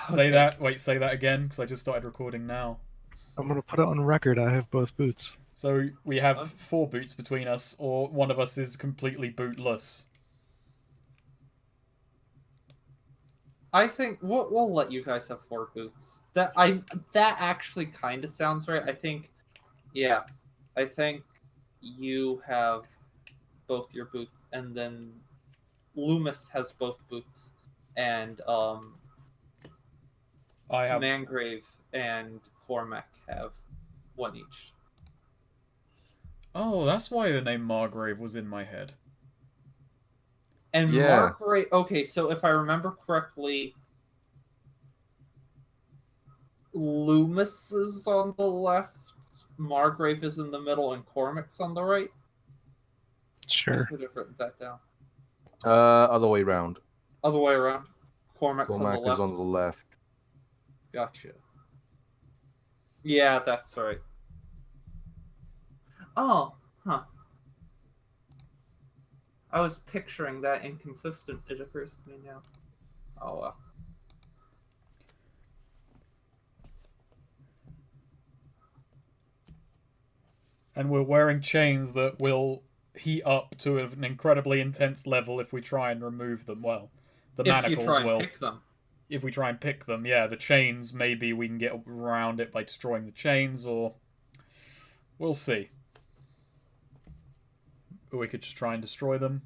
Say that. Wait, say that again, because I just started recording now. I'm gonna put it on record. I have both boots. So we have Huh? 4 boots between us, or one of us is completely bootless. I think we'll let you guys have 4 boots. That actually kind of sounds right. Yeah, I think you have both your boots, and then Loomis has both boots, and I have. Mangrave and Cormac have one each. Oh, that's why the name Margrave was in my head. And Yeah. Margrave. Okay, so if I remember correctly, Loomis is on the left, Margrave is in the middle, and Cormac's on the right. I Sure. should have written that down. Other way round. Other way around. Cormac's on the Cormac left. is on the left. Gotcha. Yeah, that's right. Oh, huh. I was picturing that inconsistent. It occurs to me now. Oh well. And we're wearing chains that will heat up to an incredibly intense level if we try and remove them. Well, the If you manacles try and will. pick them. If we try and pick them, yeah, the chains, maybe we can get around it by destroying the chains, or we'll see. Or we could just try and destroy them.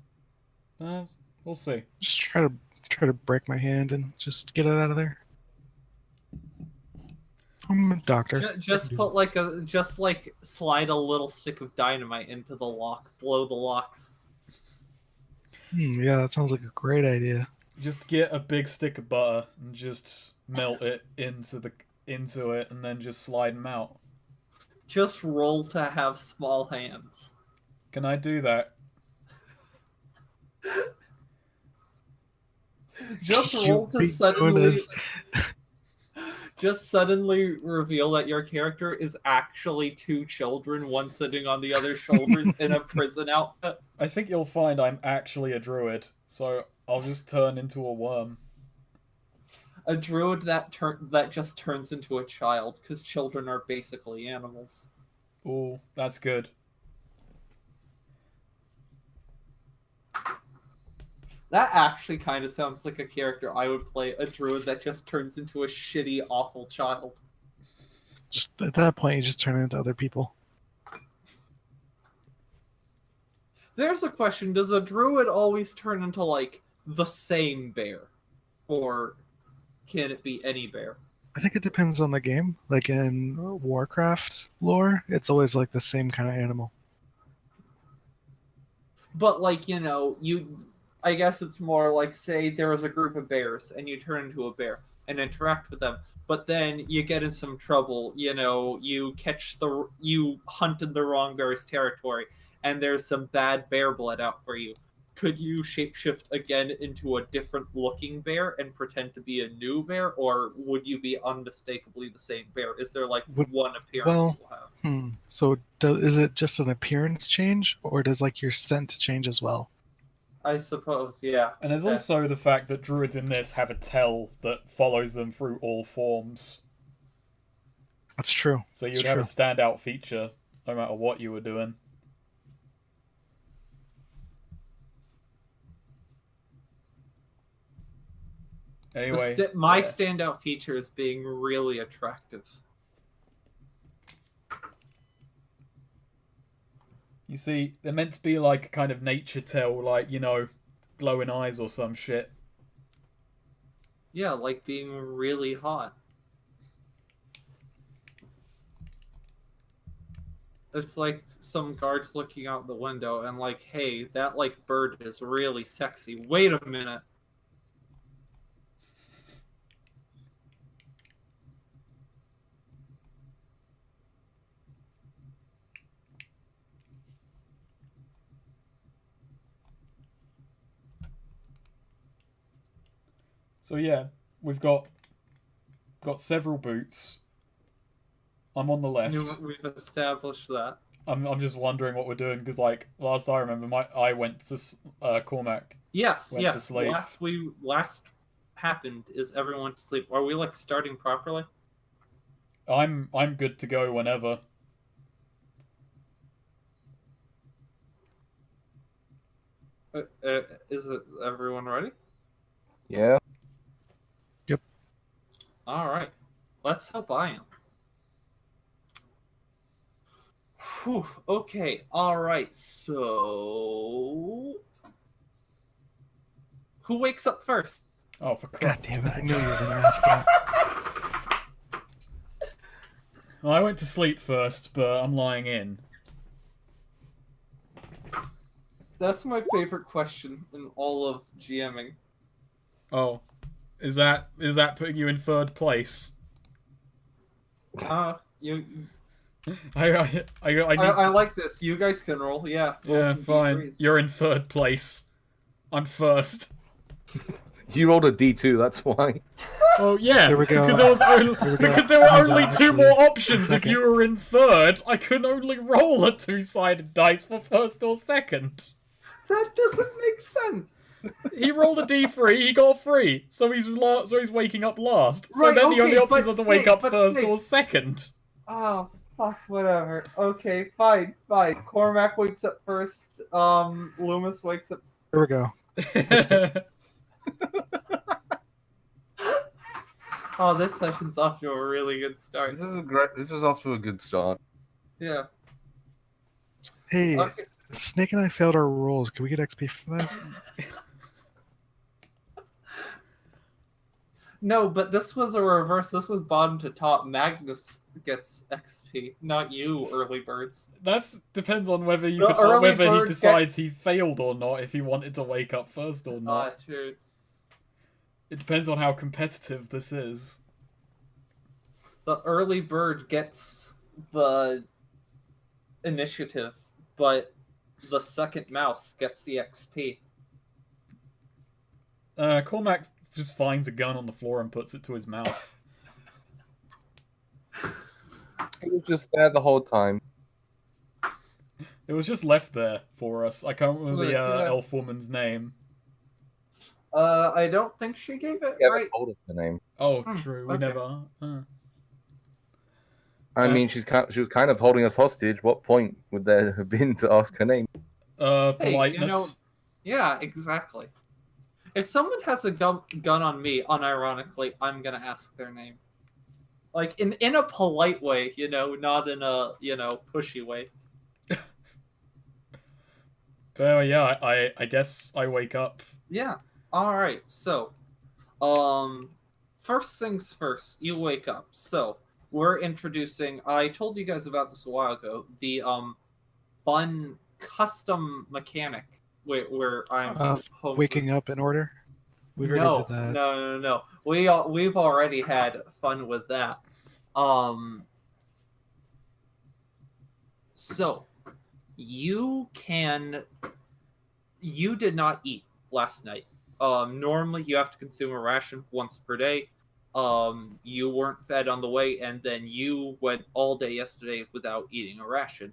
We'll see. Just try to break my hand and just get it out of there. I'm a doctor. Just put slide a little stick of dynamite into the lock, blow the locks. Yeah, that sounds like a great idea. Just get a big stick of butter and just melt it into it, and then just slide them out. Just roll to have small hands. Can I do that? Just roll to suddenly reveal that your character is actually 2 children, one sitting on the other's shoulders in a prison outfit. I think you'll find I'm actually a druid, so I'll just turn into a worm. A druid that just turns into a child, because children are basically animals. Ooh, that's good. That actually kind of sounds like a character I would play, a druid that just turns into a shitty, awful child. Just at that point, you just turn into other people. There's a question, does a druid always turn into, the same bear? Or can it be any bear? I think it depends on the game. Like in Warcraft lore, it's always the same kind of animal. But, I guess it's more say there was a group of bears and you turn into a bear and interact with them, but then you get in some trouble, you hunt in the wrong bear's territory and there's some bad bear blood out for you. Could you shapeshift again into a different looking bear and pretend to be a new bear, or would you be unmistakably the same bear? Is there one appearance you'll have? So is it just an appearance change, or does your scent change as well? I suppose, yeah. And there's also the fact that druids in this have a tell that follows them through all forms. That's true. So you'd have a standout feature no matter what you were doing. Anyway, my standout feature is being really attractive. You see, they're meant to be a kind of nature tell, glowing eyes or some shit. Yeah, being really hot. It's like some guards looking out the window and hey, that bird is really sexy. Wait a minute. So yeah, we've got several boots. I'm on the left. We've established that. I'm just wondering what we're doing because last I remember, I went to Cormac. Yes. To sleep. Last happened is everyone to sleep. Are we like starting properly? I'm good to go whenever. Is it everyone ready? Yeah. All right, let's hope I am. Whew, okay, all right. So, who wakes up first? Oh, for God crap. damn it! I knew you were gonna ask that. Well, I went to sleep first, but I'm lying in. That's my favorite question in all of GMing. Oh, is that putting you in third place? You. I need I to... like this. You guys can roll. Yeah. Roll Yeah, some fine. D3s. You're in third place. I'm first. You rolled a D2, that's why. Oh yeah, There we go. because there was only There we go. because there were Mine's only two actually more options. If second. you were in third, I could only roll a two-sided dice for first or second. That doesn't make sense. He rolled a d3, he got 3, so he's waking up last. So Right, then the only okay, options but are to wake up Snake, first Snake. or second. Oh, fuck, whatever. Okay, fine. Cormac wakes up first. Loomis wakes up. There we go. Oh, this session's off to a really good start. This is off to a good start. Yeah. Hey, Okay. Snake and I failed our rolls. Can we get XP for that? No, but this was a reverse. This was bottom to top. Magnus gets XP, not you, early birds. That depends on whether The early whether he bird decides gets- he failed or not. If he wanted to wake up first or not, True. it depends on how competitive this is. The early bird gets the initiative, but the second mouse gets the XP. Cormac just finds a gun on the floor and puts it to his mouth. It was just there the whole time. It was just left there for us. I can't remember the Yeah. elf woman's name. I don't think she gave it Yeah, right. they told us the name. Oh, true. We okay. never. I mean, she was kind of holding us hostage. What point would there have been to ask her name? Politeness. Yeah, exactly. If someone has a gun on me, unironically, I'm gonna ask their name. Like in a polite way, not in a pushy way. But yeah, I guess I wake up. Yeah. All right. So, first things first. You wake up. So we're introducing. I told you guys about this a while ago. The fun custom mechanic where I'm home Waking up in order. We already did that. No. We've already had fun with that. So you did not eat last night. Normally you have to consume a ration once per day. You weren't fed on the way, and then you went all day yesterday without eating a ration.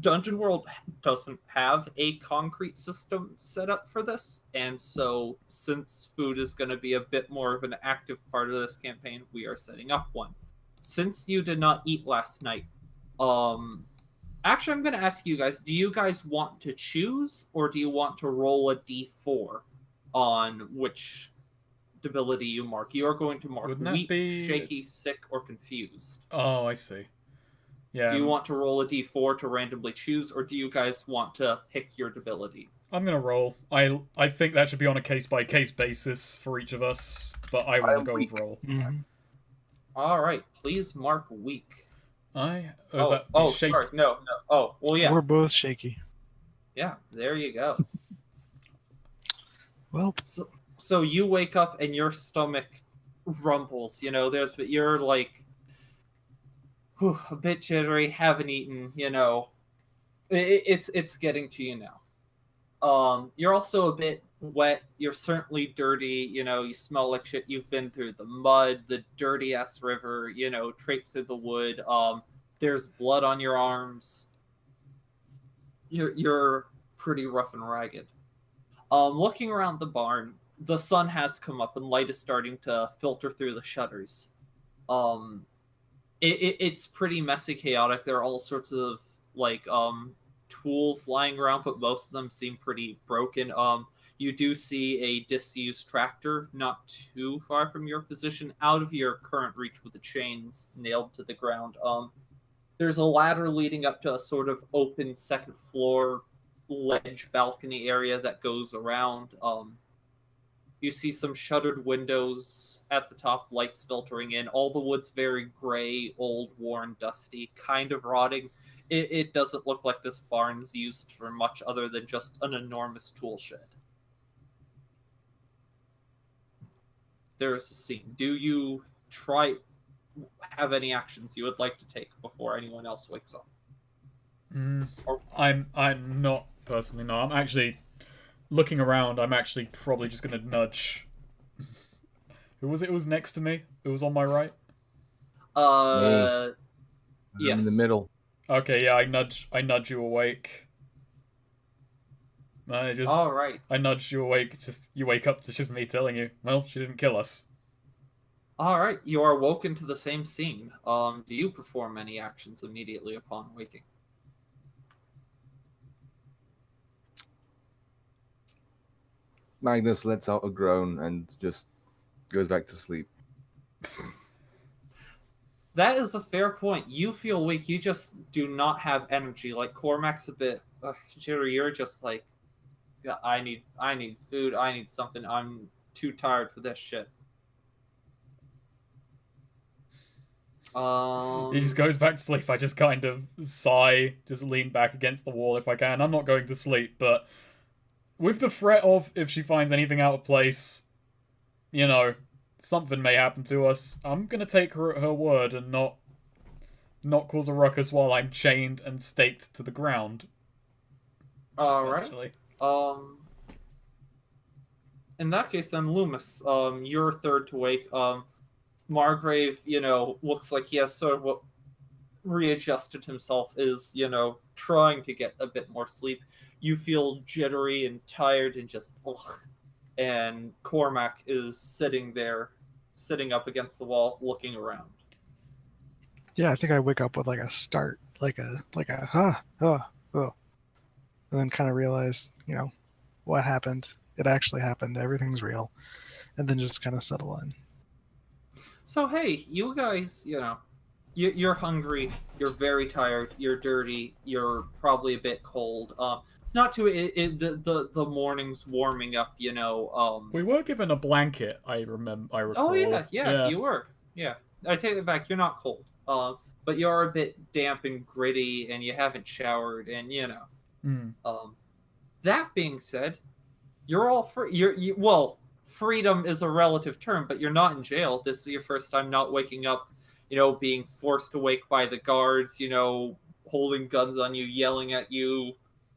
Dungeon World doesn't have a concrete system set up for this, and so since food is going to be a bit more of an active part of this campaign, we are setting up one. Since you did not eat last night, actually I'm going to ask you guys, do you guys want to choose, or do you want to roll a d4 on which debility you mark? You are going to mark Wouldn't that weak, be- shaky, sick, or confused. Oh, I see. Yeah. Do you want to roll a d4 to randomly choose, or do you guys want to pick your debility? I'm gonna roll. I think that should be on a case-by-case basis for each of us, but I will go with roll. Mhm. All right, please mark weak. Sorry. No. Oh, well, yeah. We're both shaky. Yeah, there you go. Well, So you wake up and your stomach rumbles. You're like a bit jittery, haven't eaten. It's getting to you now. You're also a bit wet. You're certainly dirty. You smell like shit. You've been through the mud, the dirty ass river. Traipsed through the wood. There's blood on your arms. You're pretty rough and ragged. Looking around the barn, the sun has come up and light is starting to filter through the shutters. It's pretty messy, chaotic. There are all sorts of like tools lying around, but most of them seem pretty broken. You do see a disused tractor not too far from your position, out of your current reach with the chains nailed to the ground. There's a ladder leading up to a sort of open second floor ledge balcony area that goes around. You see some shuttered windows at the top, lights filtering in. All the wood's very gray, old, worn, dusty, kind of rotting. It doesn't look like this barn's used for much other than just an enormous tool shed. There's a scene. Do you have any actions you would like to take before anyone else wakes up? I'm not personally. No, I'm actually looking around. I'm actually probably just gonna nudge. Who was it? Who was next to me? Who was on my right? Yes. I'm in the middle. Okay, yeah, I nudge you awake. All right. I nudge you awake. Just you wake up. It's just me telling you. Well, she didn't kill us. All right. You are woken to the same scene. Do you perform any actions immediately upon waking? Magnus lets out a groan and just goes back to sleep. That is a fair point. You feel weak. You just do not have energy. Like Cormac's a bit jittery. You're just like, yeah, I need food. I need something. I'm too tired for this shit. He just goes back to sleep. I just kind of sigh, just lean back against the wall if I can. I'm not going to sleep, but with the threat of if she finds anything out of place, you know, something may happen to us, I'm gonna take her word and not cause a ruckus while I'm chained and staked to the ground. Alright. In that case, then, Loomis, you're third to wake. Margrave, looks like he has sort of readjusted himself, is, trying to get a bit more sleep. You feel jittery and tired and just, ugh. And Cormac is sitting up against the wall, looking around. Yeah, I think I wake up with like a start, like a oh, and then kind of realize, what happened. It actually happened. Everything's real, and then just kind of settle in. So hey, you guys, you're hungry, you're very tired, you're dirty, you're probably a bit cold. It's not too. The morning's warming up. We were given a blanket. I recall. Oh yeah, you were. Yeah, I take it back. You're not cold. But you're a bit damp and gritty, and you haven't showered, and That being said, you're all free. Well, freedom is a relative term, but you're not in jail. This is your first time not waking up. Being forced awake by the guards. Holding guns on you, yelling at you.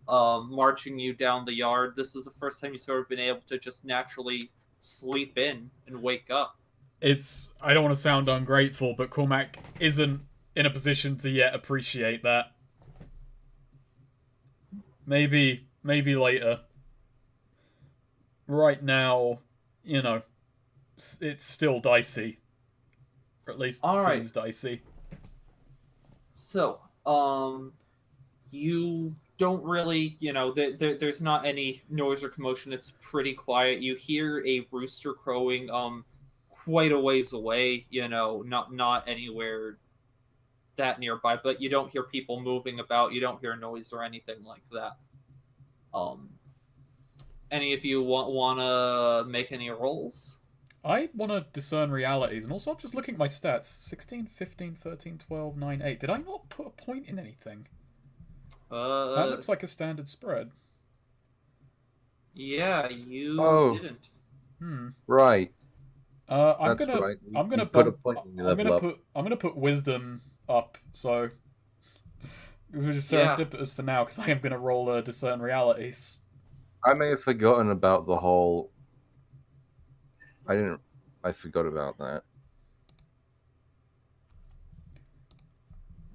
Marching you down the yard. This is the first time you've sort of been able to just naturally sleep in and wake up. I don't want to sound ungrateful, but Cormac isn't in a position to yet appreciate that. Maybe later. Right now, it's still dicey. Or at least it seems dicey. So, you don't really, there's not any noise or commotion. It's pretty quiet. You hear a rooster crowing quite a ways away, not anywhere that nearby, but you don't hear people moving about. You don't hear noise or anything like that. Any of you want to make any rolls? I want to discern realities, and also I'm just looking at my stats. 16, 15, 13, 12, 9, 8. Did I not put a point in anything? That looks like a standard spread. Yeah, you didn't. Right. I'm That's gonna right. I'm gonna put put a point in your I'm level gonna up. put wisdom up. So we're just serendipitous for now, because I am gonna roll discern realities. I may have forgotten about the whole. I forgot about that.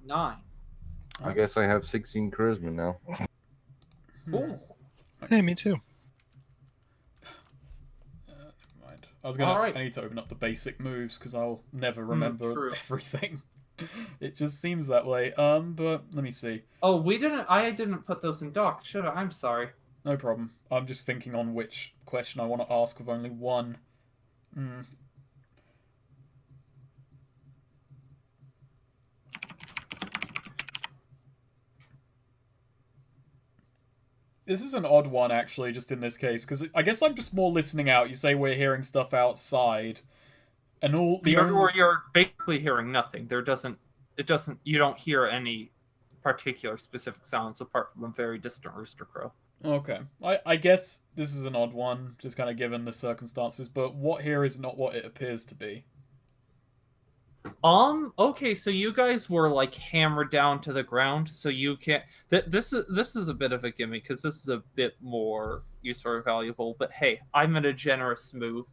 9. I guess I have 16 charisma now. Cool. Hey, me too. I need to open up the basic moves because I'll never remember true. everything. It just seems that way. But let me see. Oh, I didn't put those in doc. Should I? I'm sorry. No problem. I'm just thinking on which question I want to ask with only one. This is an odd one, actually, just in this case, because I guess I'm just more listening out. You say we're hearing stuff outside, and all the You're basically hearing nothing. You don't hear any particular specific sounds apart from a very distant rooster crow. Okay. I guess this is an odd one, just kind of given the circumstances, but what here is not what it appears to be. Okay, so you guys were like hammered down to the ground, so you can't. This is a bit of a gimme because this is a bit more useful or valuable. But hey, I'm in a generous move.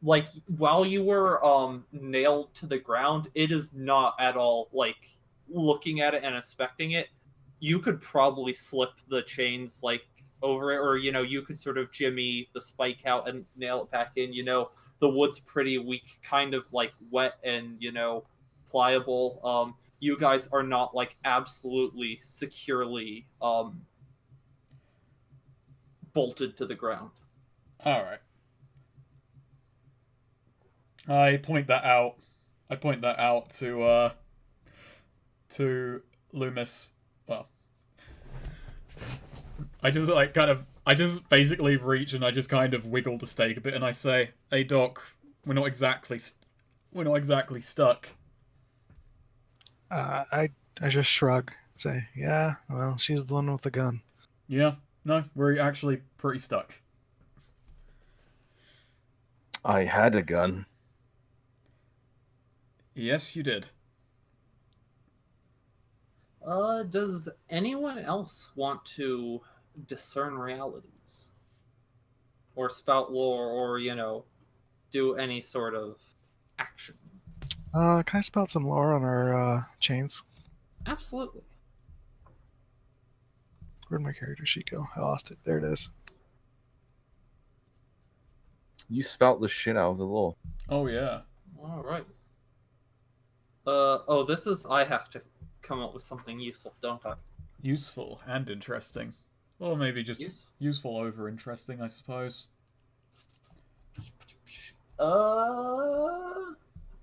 Like while you were nailed to the ground, it is not at all like looking at it and inspecting it. You could probably slip the chains like over it, or you could sort of jimmy the spike out and nail it back in. The wood's pretty weak, kind of like wet and pliable. You guys are not like absolutely securely bolted to the ground. All right. I point that out to Loomis. Well, I just basically reach and I just kind of wiggle the stake a bit and I say, "Hey Doc, we're not exactly stuck." I just shrug, say, yeah, well, she's the one with the gun. Yeah, no, we're actually pretty stuck. I had a gun. Yes, you did. Does anyone else want to discern realities? Or spout lore, or, do any sort of action? Can I spout some lore on our chains? Absolutely. Where'd my character sheet go? I lost it. There it is. You spout the shit out of the lore. Oh yeah. All right. I have to come up with something useful, don't I? Useful and interesting. Or maybe just useful over interesting, I suppose.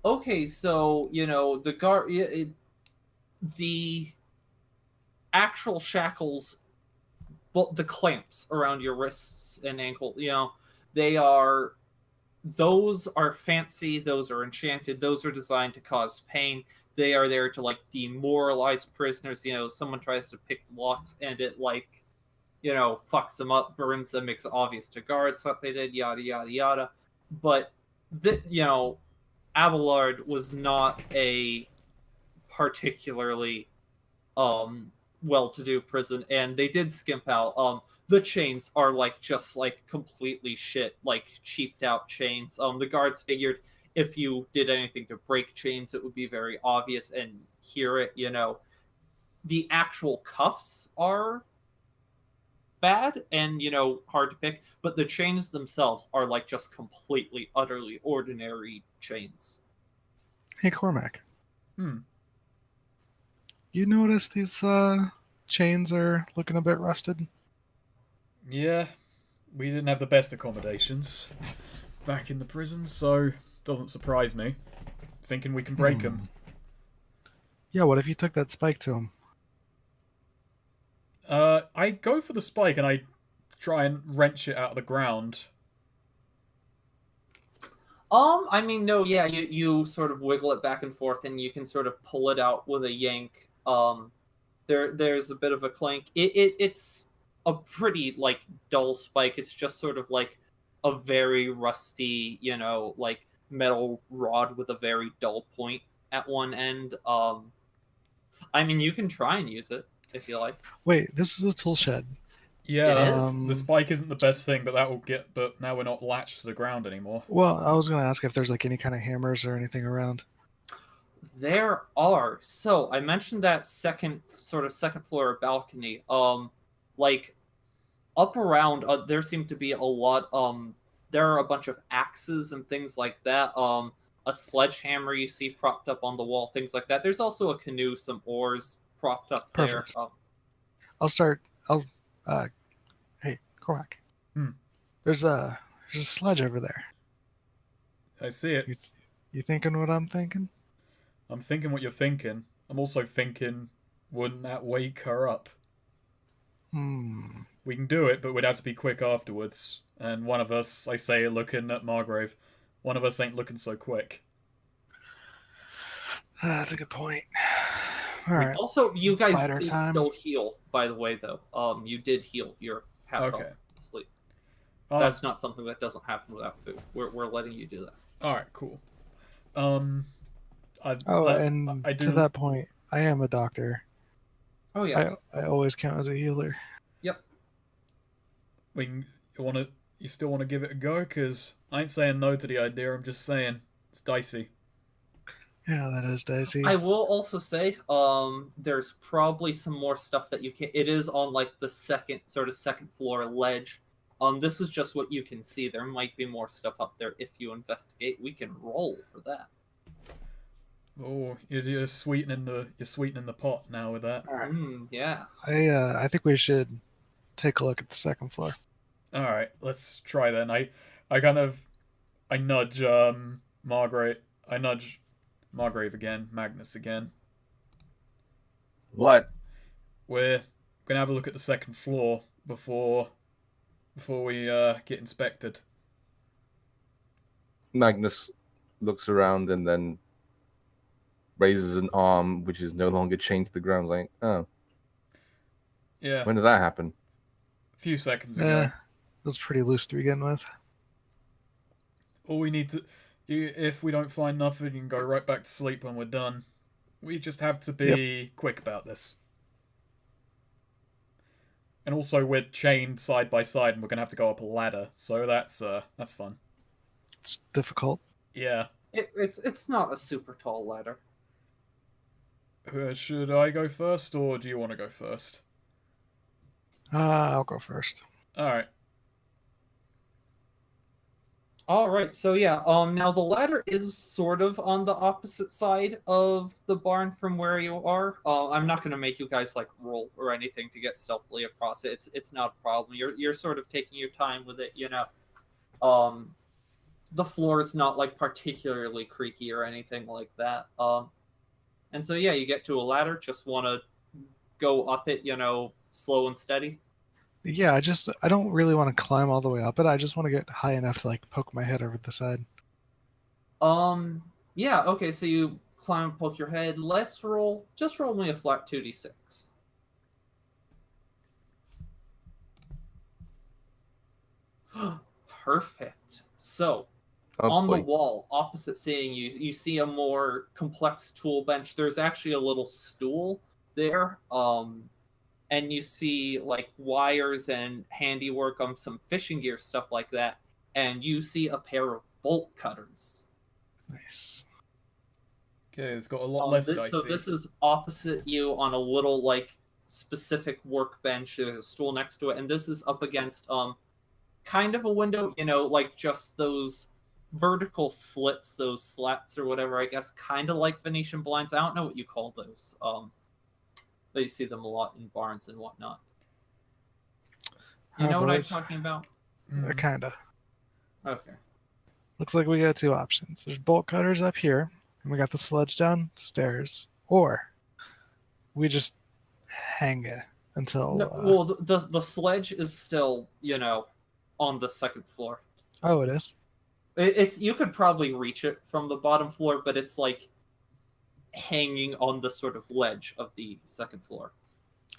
Okay, so, the actual shackles, the clamps around your wrists and ankle, those are fancy, those are enchanted, those are designed to cause pain. They are there to, like, demoralize prisoners. Someone tries to pick locks and it, fucks them up, burns them, makes it obvious to guards that they did, yada, yada, yada. But, Abelard was not a particularly well-to-do prison, and they did skimp out. The chains are just completely shit, cheaped out chains. The guards figured if you did anything to break chains, it would be very obvious and hear it. The actual cuffs are bad and hard to pick, but the chains themselves are just completely, utterly ordinary chains. Hey, Cormac. Hmm. You notice these chains are looking a bit rusted? Yeah, we didn't have the best accommodations back in the prison, so doesn't surprise me. Thinking we can break them. Yeah, what if you took that spike to him? I go for the spike and I try and wrench it out of the ground. No, yeah, you sort of wiggle it back and forth and you can sort of pull it out with a yank. There's a bit of a clank. It's a pretty, dull spike. It's just sort of a very rusty, metal rod with a very dull point at one end. You can try and use it if you like. Wait, this is a tool shed. Yeah, the spike isn't the best thing, but now we're not latched to the ground anymore. Well, I was going to ask if there's any kind of hammers or anything around. There are. So I mentioned that second floor balcony. Up around, there seem to be a lot. there are a bunch of axes and things like that. A sledgehammer you see propped up on the wall, things like that. There's also a canoe, some oars propped up Perfect. there. I'll start. Hey, Korak. Hmm. There's a sledge over there. I see it. You thinking what I'm thinking? I'm thinking what you're thinking. I'm also thinking, wouldn't that wake her up? We can do it, but we'd have to be quick afterwards. And one of us, I say, looking at Margrave, one of us ain't looking so quick. That's a good point. All right. Also, you guys Bide our did time. still heal, by the way, though. You did heal your half Okay. health sleep. Oh, That's not something that doesn't happen without food. We're letting you do that. all right, cool. And I to do. that point, I am a doctor. Oh yeah. I always count as a healer. Yep. You still want to give it a go? Because I ain't saying no to the idea. I'm just saying it's dicey. Yeah, that is dicey. I will also say, there's probably some more stuff that you can. It is on like the second floor ledge. This is just what you can see. There might be more stuff up there if you investigate. We can roll for that. Oh, you're sweetening the pot now with that. All right. Yeah. I think we should take a look at the second floor. All right, let's try then. I nudge Margaret. I nudge Margrave again, Magnus again. What? We're gonna have a look at the second floor before we get inspected. Magnus looks around and then raises an arm, which is no longer chained to the ground. Like, oh, Yeah, when did that happen? a few seconds ago. Yeah, it was pretty loose to begin with. All we need to, if we don't find nothing, you can go right back to sleep when we're done. We just have to be quick about this. And also, we're chained side by side, and we're gonna have to go up a ladder. So that's fun. It's difficult. Yeah. It's not a super tall ladder. Should I go first, or do you want to go first? I'll go first. All right. All right, so yeah, now the ladder is sort of on the opposite side of the barn from where you are. I'm not going to make you guys like roll or anything to get stealthily across it. It's not a problem. You're sort of taking your time with it, you know. The floor is not like particularly creaky or anything like that. And so yeah, you get to a ladder. Just want to go up it, you know, slow and steady. Yeah, I don't really want to climb all the way up it. I just want to get high enough to like poke my head over the side. Yeah, okay, so you climb, poke your head. Let's roll. Just roll me a flat 2d6. Perfect. So, Oh, on the boy. wall, opposite seeing you, you see a more complex tool bench. There's actually a little stool there. And you see like wires and handiwork on some fishing gear, stuff like that. And you see a pair of bolt cutters. Nice. Okay, it's got a lot less dicey. So this is opposite you on a little like specific workbench. There's a stool next to it, and this is up against kind of a window, you know, like just those vertical slits, those slats or whatever, I guess, kind of like Venetian blinds. I don't know what you call those. But you see them a lot in barns and whatnot. You know what I'm talking about? Kinda. Okay. Looks like we got two options. There's bolt cutters up here, and we got the sledge downstairs, or we just hang it until. No, well, the sledge is still, you know, on the second floor. Oh, it is. It's you could probably reach it from the bottom floor, but it's like hanging on the sort of ledge of the second floor.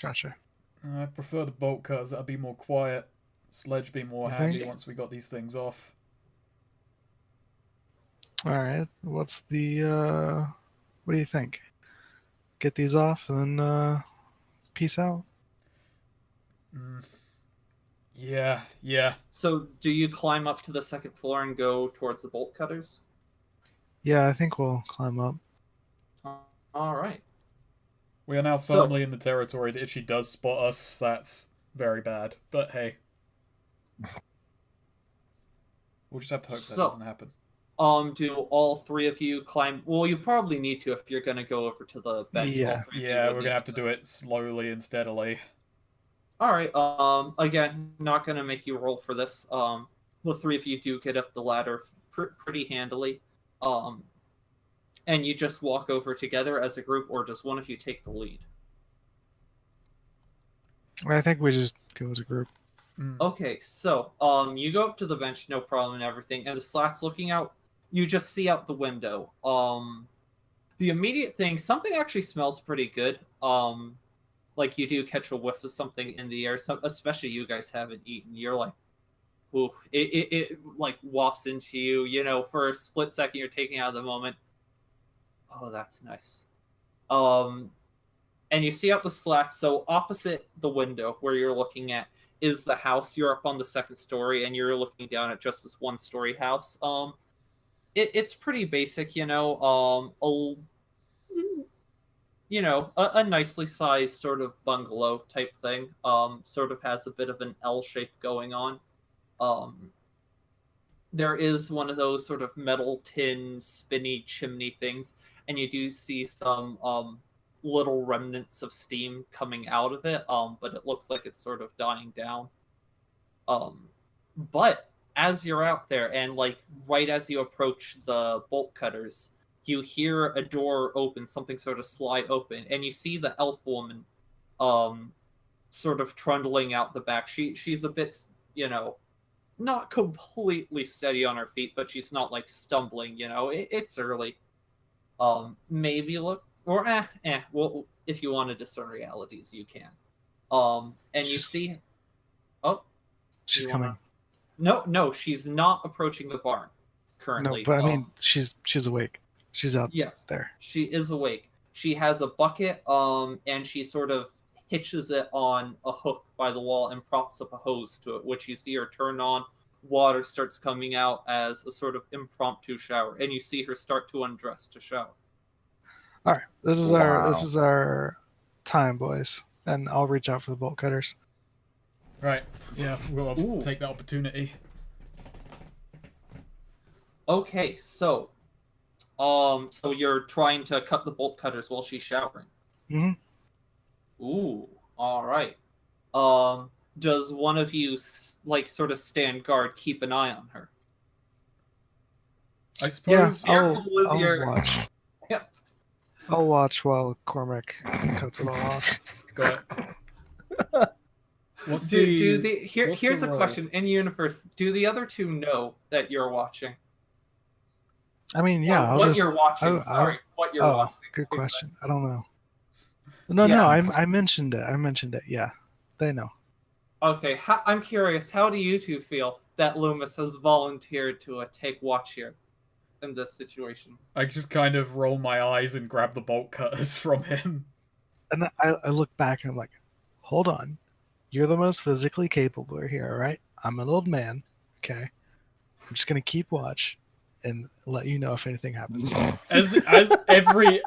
Gotcha. I prefer the bolt cutters. That'd be more quiet. Sledge be more You handy think? once we got these things off. All right. What's the? What do you think? Get these off and then peace out. Yeah. So, do you climb up to the second floor and go towards the bolt cutters? Yeah, I think we'll climb up. All right. We are now So- firmly in the territory that if she does spot us, that's very bad. But hey. We'll just have to hope that So- doesn't happen. Do all three of you climb? Well, you probably need to if you're gonna go over to the bench. Yeah. All three of you Yeah, would we're need gonna have to do it slowly and steadily. All right. Again, not gonna make you roll for this. The three of you do get up the ladder pretty handily. And you just walk over together as a group, or does one of you take the lead? I think we just go as a group. Okay, so you go up to the bench, no problem and everything, and the Slat's looking out. You just see out the window. The immediate thing, something actually smells pretty good. Like you do catch a whiff of something in the air. Especially you guys haven't eaten. You're like, ooh, it like wafts into you. You know, for a split second, you're taking out of the moment. Oh, that's nice. And you see out the Slat. So opposite the window where you're looking at is the house. You're up on the second story, and you're looking down at just this one-story house. It's pretty basic, you know. A nicely sized sort of bungalow type thing. Sort of has a bit of an L shape going on. There is one of those sort of metal tin spinny chimney things, and you do see some little remnants of steam coming out of it. But it looks like it's sort of dying down. But as you're out there, and like right as you approach the bolt cutters, you hear a door open, something sort of slide open, and you see the elf woman sort of trundling out the back. She's a bit, not completely steady on her feet, but she's not like stumbling, it's early. Maybe look, or well, if you want to discern realities, you can. And you see, She's coming. No, she's not approaching the barn No, currently. but I mean, she's awake. She's out Yes, there. she is awake. She has a bucket, and she sort of hitches it on a hook by the wall and props up a hose to it, which you see her turn on. Water starts coming out as a sort of impromptu shower, and you see her start to undress to shower. All right, this is Wow. our time, boys, and I'll reach out for the bolt cutters. Right. Yeah, we'll Ooh. take that opportunity. Okay, so you're trying to cut the bolt cutters while she's showering. Mm-hmm. Ooh, all right. Does one of you sort of stand guard, keep an eye on her? I Yeah, suppose. Careful with I'll your- watch. Yeah. I'll watch while Cormac cuts it all off. Got it. What's Here's the a role? question in universe. Do the other two know that you're watching? I mean, yeah, Or I'll what just. you're watching. I- Sorry, what you're Oh, watching. good question. I don't know. No, Yes. I mentioned it. Yeah, they know. Okay, I'm curious. How do you two feel that Loomis has volunteered to take watch here in this situation? I just kind of roll my eyes and grab the bolt cutters from him. And I look back and I'm like, hold on. You're the most physically capable here, all right? I'm an old man, okay? I'm just going to keep watch and let you know if anything happens. As every,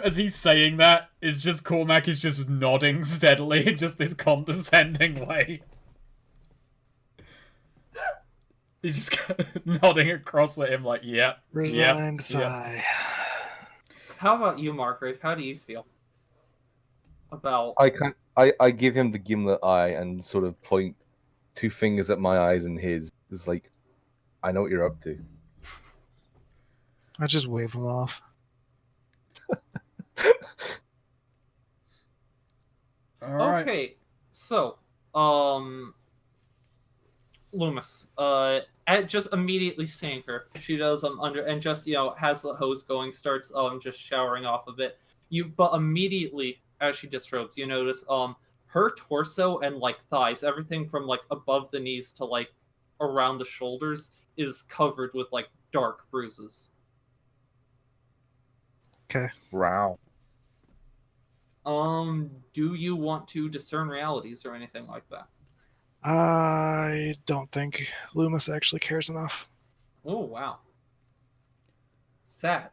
as he's saying that, it's just Cormac is just nodding steadily in just this condescending way. He's just nodding across at him like, yep. Resigned yep. sigh. How about you, Margrave? How do you feel about? I give him the gimlet eye and sort of point two fingers at my eyes and his. It's like, I know what you're up to. I just wave him off. Alright. Okay, so Loomis, at just immediately seeing her, she does under and just has the hose going, starts just showering off of it. But immediately as she disrobes, you notice her torso and like thighs, everything from like above the knees to like around the shoulders is covered with like dark bruises. Okay. Wow. Do you want to discern realities or anything like that? I don't think Loomis actually cares enough. Oh wow. Sad.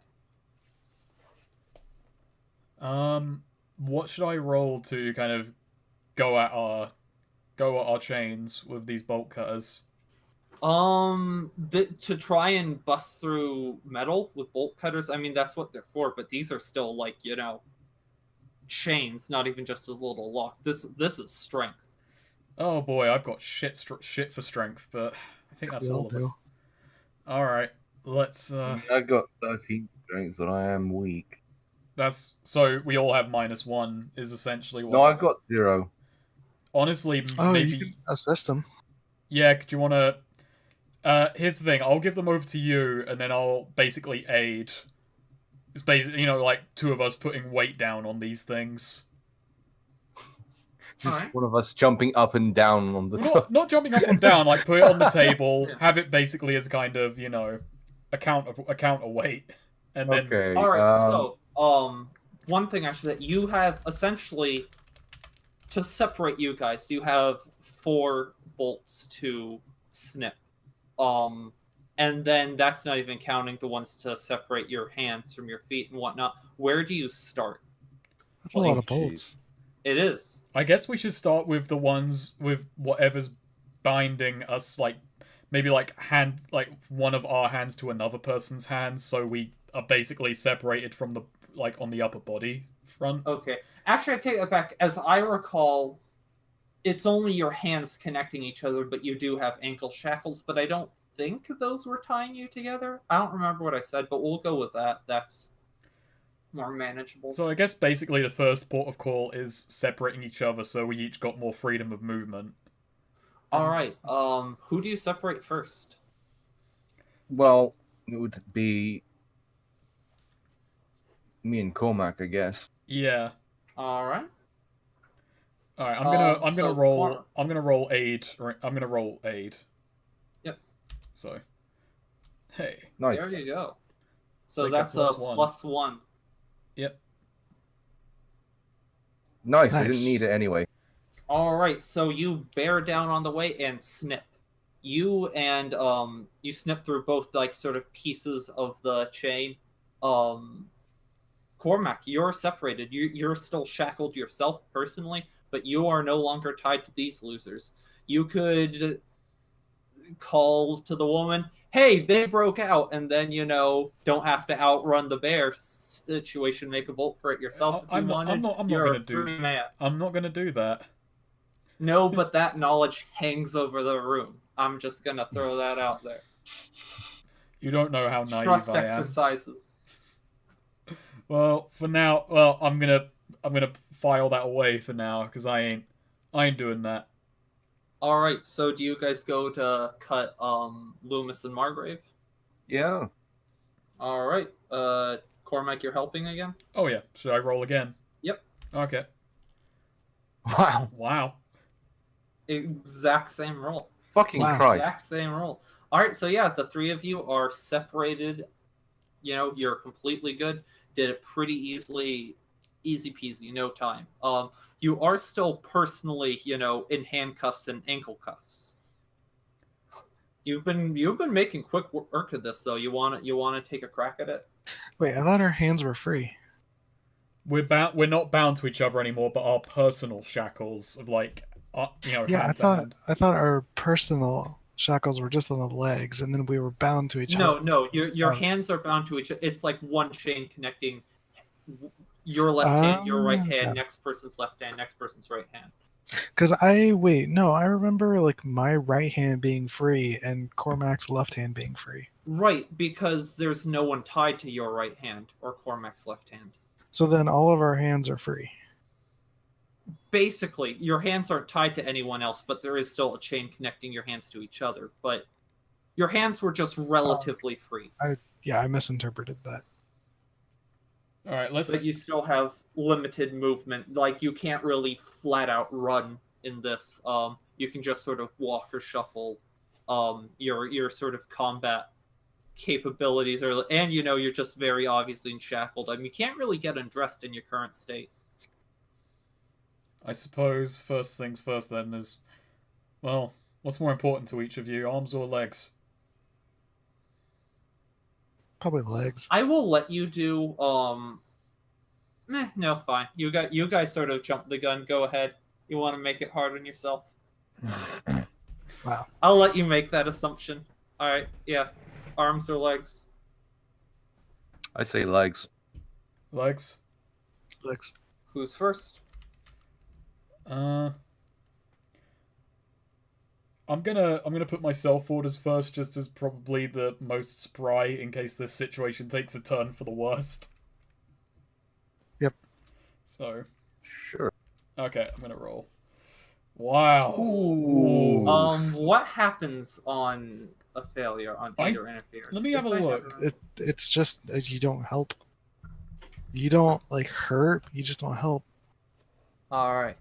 What should I roll to kind of go at our chains with these bolt cutters? To try and bust through metal with bolt cutters, I mean, that's what they're for, but these are still, like, chains, not even just a little lock. This is strength. Oh boy, I've got shit for strength, but I think that's We all all of us. do. All right, let's. I got 13 strength, but I am weak. That's so we all have -1 is essentially No, what. I've got 0. Honestly, Oh, you maybe. can assist them. Yeah, do you want to? Here's the thing. I'll give them over to you, and then I'll basically aid. It's basically, like two of us putting weight down on these things. Just Alright. one of us jumping up and down on the Well, top. not jumping up and down. Like put it on the table, Yeah. have it basically as kind of a counterweight, and then Okay. All right. So, one thing I should say, you have essentially to separate you guys. You have 4 bolts to snip. And then that's not even counting the ones to separate your hands from your feet and whatnot. Where do you start? That's a lot of jeez. bolts. It is. I guess we should start with the ones with whatever's binding us, like maybe like one of our hands to another person's hands, so we are basically separated from the on the upper body front. Okay. Actually, I take that back. As I recall, it's only your hands connecting each other, but you do have ankle shackles. But I don't think those were tying you together. I don't remember what I said, but we'll go with that. That's more manageable. So I guess basically the first port of call is separating each other, so we each got more freedom of movement. All right. Who do you separate first? Well, it would be me and Cormac, I guess. Yeah. All right. All right. I'm gonna roll. Cor- I'm gonna roll aid. I'm gonna roll aid. Yep. So, hey. Nice. There you go. So Take that's a +1. +1. Yep. Nice. I didn't Nice. need it anyway. All right. So you bear down on the way and snip. You snip through both like sort of pieces of the chain. Cormac, you're separated. You're still shackled yourself personally, but you are no longer tied to these losers. You could call to the woman, hey, they broke out, and then don't have to outrun the bear situation. Make a bolt for it yourself if you wanted. I'm not You're gonna a do. free man. I'm not gonna do that. No, but that knowledge hangs over the room. I'm just gonna throw that out there. You don't know how naive Trust I am. exercises. Well, for now, I'm gonna file that away for now because I ain't doing that. All right. So do you guys go to cut Loomis and Margrave? Yeah. All right. Cormac, you're helping again? Oh yeah, should I roll again? Yep. Okay. Wow. Wow. Exact same roll. Fucking Wow. Christ. Exact same roll. All right. So yeah, the 3 of you are separated. You're completely good. Did it pretty easy peasy, no time. You are still personally, in handcuffs and ankle cuffs. You've been making quick work of this, though. You want to take a crack at it? Wait, I thought our hands were free. We're not bound to each other anymore, but our personal shackles of Yeah, hand to hand. I thought our personal shackles were just on the legs, and then we were bound to each other. No. Your hands are bound to each other. It's like one chain connecting your left hand, your right hand, yeah. next person's left hand, next person's right hand. Because I remember like my right hand being free and Cormac's left hand being free. Right, because there's no one tied to your right hand or Cormac's left hand. So then all of our hands are free. Basically, your hands aren't tied to anyone else, but there is still a chain connecting your hands to each other. But your hands were just relatively free. Yeah, I misinterpreted that. All right, let's. But you still have limited movement. Like, you can't really flat out run in this. You can just sort of walk or shuffle. Your sort of combat capabilities and you're just very obviously shackled. I mean, you can't really get undressed in your current state. I suppose first things first then is, well, what's more important to each of you, arms or legs? Probably legs. I will let you do no, fine. You guys sort of jumped the gun. Go ahead. You want to make it hard on yourself? Wow. I'll let you make that assumption. All right, yeah. Arms or legs? I say legs. Legs. Legs. Who's first? I'm gonna put myself forward as first, just as probably the most spry in case this situation takes a turn for the worst. Yep. So, Sure. okay, I'm gonna roll. Wow. Ooh. What happens on a failure on aid or interfere? Let me have a look. It's just you don't help. You don't like hurt. You just don't help. All right.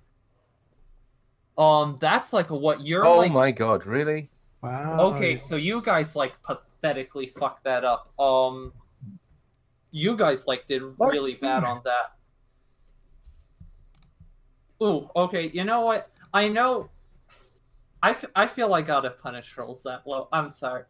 That's like what you're Oh like. my god, really? Wow. Okay, so you guys like pathetically fucked that up. You guys like did really bad on that. Ooh, okay. You know what? I know. I feel I gotta punish rolls that low. I'm sorry.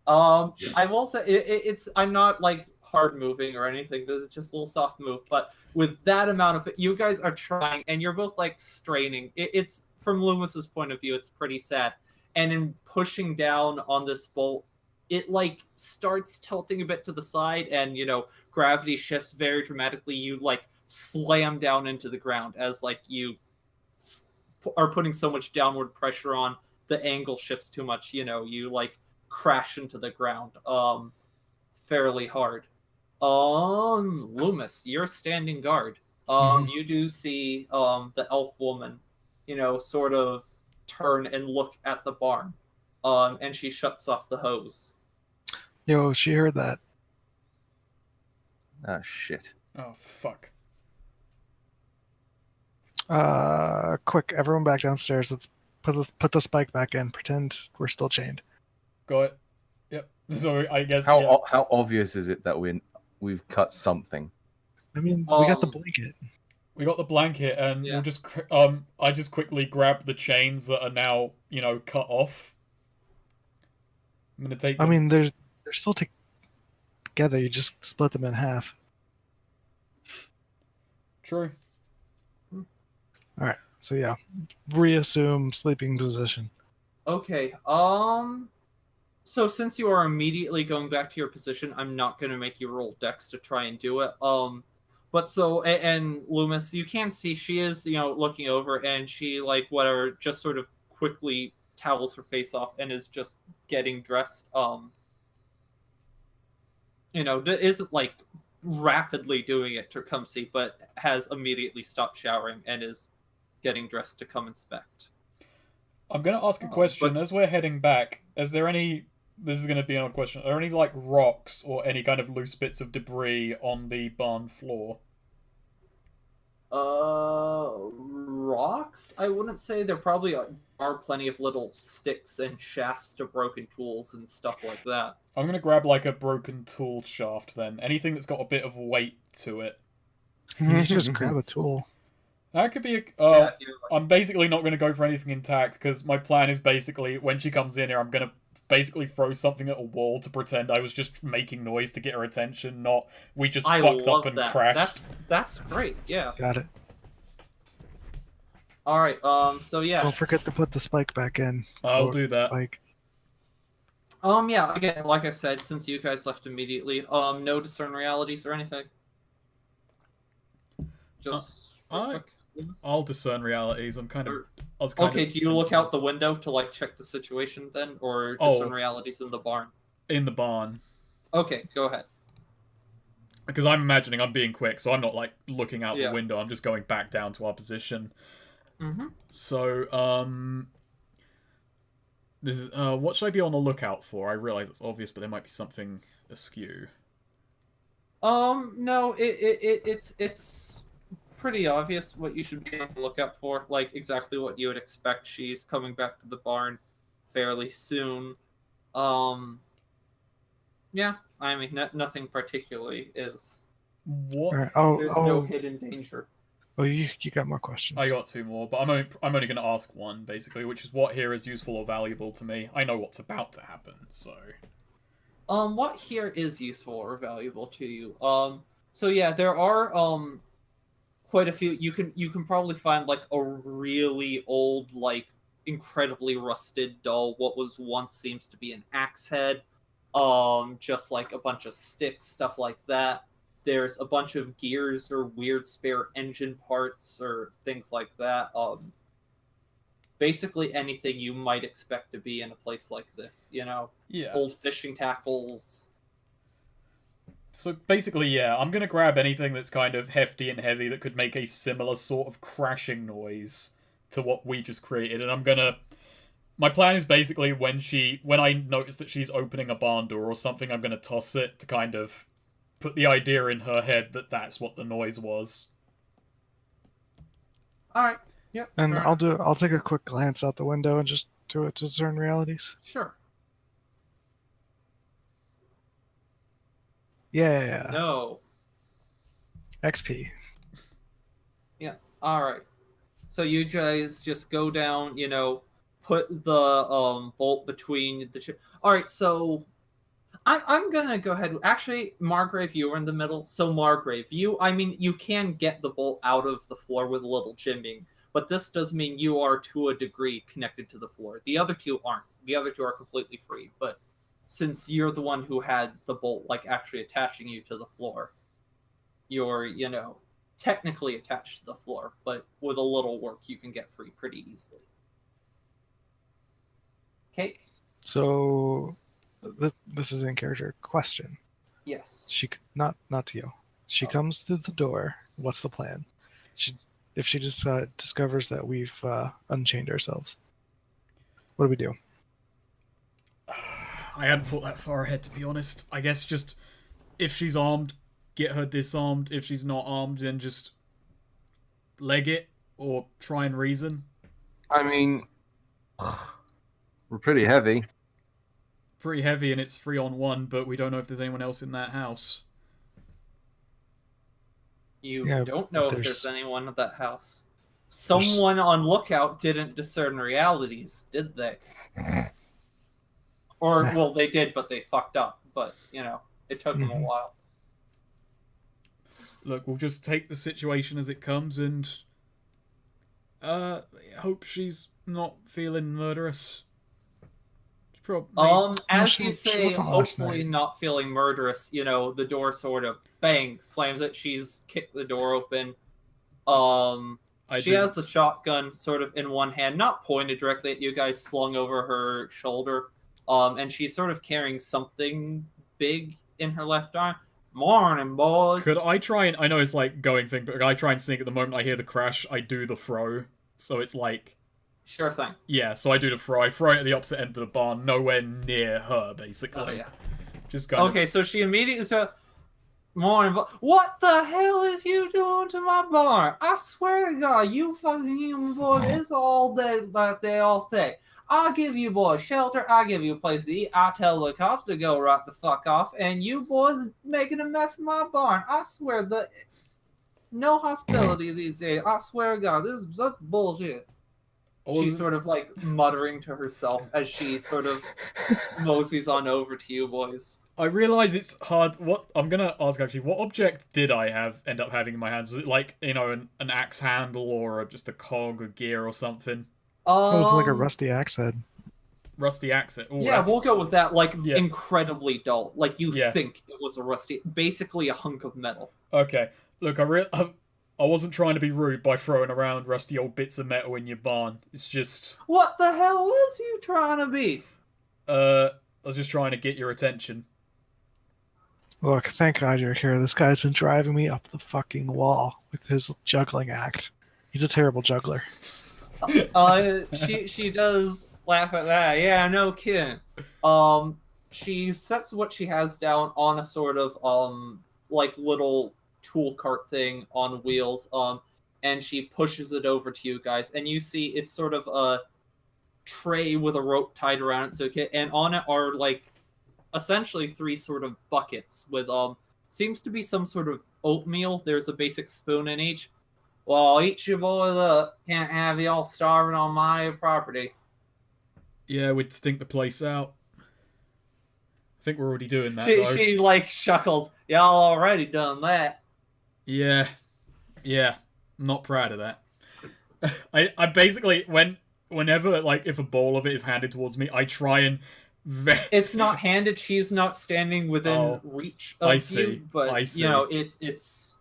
I will say it's I'm not like hard moving or anything. This is just a little soft move, but with that amount of it, you guys are trying, and you're both like straining. It's from Loomis's point of view, it's pretty sad. And in pushing down on this bolt, it like starts tilting a bit to the side, and gravity shifts very dramatically. You like slam down into the ground as like you are putting so much downward pressure on. The angle shifts too much. You like crash into the ground fairly hard. Loomis, you're standing guard. You do see the elf woman, sort of turn and look at the barn. And she shuts off the hose. Yo, she heard that. Ah, shit. Oh fuck. Quick, everyone back downstairs. Let's put the spike back in. Pretend we're still chained. Got it. Yep. So I guess How obvious is it that we've cut something? I mean, we got the blanket. we got the blanket, and Yeah. we'll just I just quickly grab the chains that are now cut off. I'm gonna take. I mean, they're still together. You just split them in half. True. All right. So yeah, reassume sleeping position. Okay. So since you are immediately going back to your position, I'm not going to make you roll dex to try and do it. But so and Loomis, you can see she is looking over, and she like whatever just sort of quickly towels her face off and is just getting dressed. Isn't like rapidly doing it to come see, but has immediately stopped showering and is getting dressed to come inspect. I'm gonna ask a question as we're heading back. Is there any? This is gonna be an odd question. Are there any like rocks or any kind of loose bits of debris on the barn floor? Rocks? I wouldn't say. There probably are plenty of little sticks and shafts to broken tools and stuff like that. I'm gonna grab like a broken tool shaft then. Anything that's got a bit of weight to it. You just grab a tool. That could be a. Yeah, you're right. I'm basically not going to go for anything intact because my plan is basically when she comes in here, I'm going to basically throw something at a wall to pretend I was just making noise to get her attention, not we just I fucked love up and that. crashed. That's great. Yeah. Got it. All right. So yeah. Don't forget to put the spike back in. I'll do that. Spike. Yeah. Again, like I said, since you guys left immediately, no discern realities or anything. Just. I'll discern realities. I was kind Okay, of do you look out the window to like check the situation then, or discern realities in the barn? in the barn Okay, go ahead. because I'm imagining I'm being quick, so I'm not like looking out Yeah. the window. I'm just going back down to our position. Mm-hmm. So this is what should I be on the lookout for? I realize it's obvious, but there might be something askew. No, it's pretty obvious what you should be on the lookout for. Like exactly what you would expect. She's coming back to the barn fairly soon. Yeah, I mean nothing particularly is. What? All right. There's no hidden danger. Oh, you got more questions. I got two more, but I'm only going to ask one basically, which is what here is useful or valuable to me. I know what's about to happen, so. What here is useful or valuable to you? So yeah, there are quite a few. You can probably find like a really old like incredibly rusted, dull, what was once seems to be an axe head. Just like a bunch of sticks, stuff like that. There's a bunch of gears or weird spare engine parts or things like that. Basically anything you might expect to be in a place like this, Yeah. Old fishing tackles. So basically, yeah, I'm gonna grab anything that's kind of hefty and heavy that could make a similar sort of crashing noise to what we just created, and I'm gonna... My plan is basically when I notice that she's opening a barn door or something, I'm gonna toss it to kind of put the idea in her head that that's what the noise was. Alright, yep. And I'll take a quick glance out the window and just do it to discern realities. Sure. Yeah. No. XP. Yeah, alright. So you guys just go down, put the bolt between the... Alright, so... I'm gonna go ahead. Actually, Margrave, you were in the middle. So Margrave, you can get the bolt out of the floor with a little jimming, but this does mean you are to a degree connected to the floor. The other two aren't. The other two are completely free, but since you're the one who had the bolt, actually attaching you to the floor, you're, technically attached to the floor, but with a little work, you can get free pretty easily. Okay? So... This is in character. Question. Yes. She not to you. She comes through the door. What's the plan? If she just discovers that we've unchained ourselves, what do we do? I hadn't thought that far ahead, to be honest. I guess just if she's armed, get her disarmed. If she's not armed, then just leg it or try and reason. I mean, we're pretty heavy. Pretty heavy, and it's 3-on-1, but we don't know if there's anyone else in that house. You Yeah, don't know if there's anyone at that house. Someone on lookout didn't discern realities, did they? Or, well, they did, but they fucked up. But, it took them a while. Look, we'll just take the situation as it comes and hope she's not feeling murderous. As you say, hopefully not feeling murderous, the door sort of bang slams it. She's kicked the door open. She has the shotgun sort of in one hand, not pointed directly at you guys, slung over her shoulder. And she's sort of carrying something big in her left arm. Morning, boys. Could I try and... I know it's like going thing, but could I try and sneak at the moment I hear the crash, I do the throw. So it's like... Sure thing. Yeah, so I do the throw. I throw it at the opposite end of the barn, nowhere near her, basically. Oh, yeah. Just kind of... Okay, so she immediately said, Morning, what the hell is you doing to my barn? I swear to God, you fucking human boys, it's all that they all say. I'll give you boys shelter, I'll give you a place to eat, I'll tell the cops to go right the fuck off, and you boys making a mess of my barn. I swear, no hospitality these days. I swear to God, this is such bullshit. She's sort of muttering to herself as she sort of moseys on over to you boys. I realise it's hard. I'm gonna ask actually, what object did I end up having in my hands? Was it an axe handle or just a cog or gear or something? It's like a rusty axe head. Rusty axe head. Ooh, yeah, we'll go with that. Yeah. Incredibly dull. You think it was a rusty, basically a hunk of metal. Okay, look, I wasn't trying to be rude by throwing around rusty old bits of metal in your barn. It's just... What the hell was you trying to be? I was just trying to get your attention. Look, thank God you're here. This guy's been driving me up the fucking wall with his juggling act. He's a terrible juggler. She does laugh at that. Yeah, no kidding. She sets what she has down on a sort of, little tool cart thing on wheels, and she pushes it over to you guys, and you see it's sort of a tray with a rope tied around it, and on it are essentially 3 sort of buckets with seems to be some sort of oatmeal. There's a basic spoon in each. Well, eat your boys up. Can't have you all starving on my property. Yeah, we'd stink the place out. I think we're already doing that. She chuckles. Y'all already done that. Yeah, I'm not proud of that. I basically, when whenever, like, if a bowl of it is handed towards me, I try and It's not handed. She's not standing within reach of I see. you, but I see. you know, it's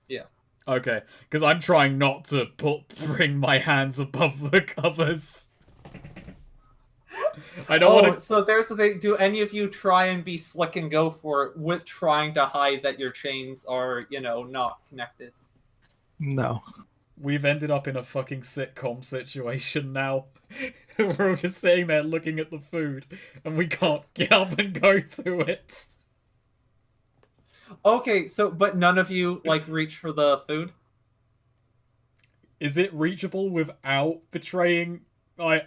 yeah. Okay, because I'm trying not to bring my hands above the covers. I don't want to. So there's the thing. Do any of you try and be slick and go for it with trying to hide that your chains are, you know, not connected? No. We've ended up in a fucking sitcom situation now. We're all just sitting there looking at the food, and we can't get up and go to it. Okay, so but none of you like reach for the food. Is it reachable without betraying?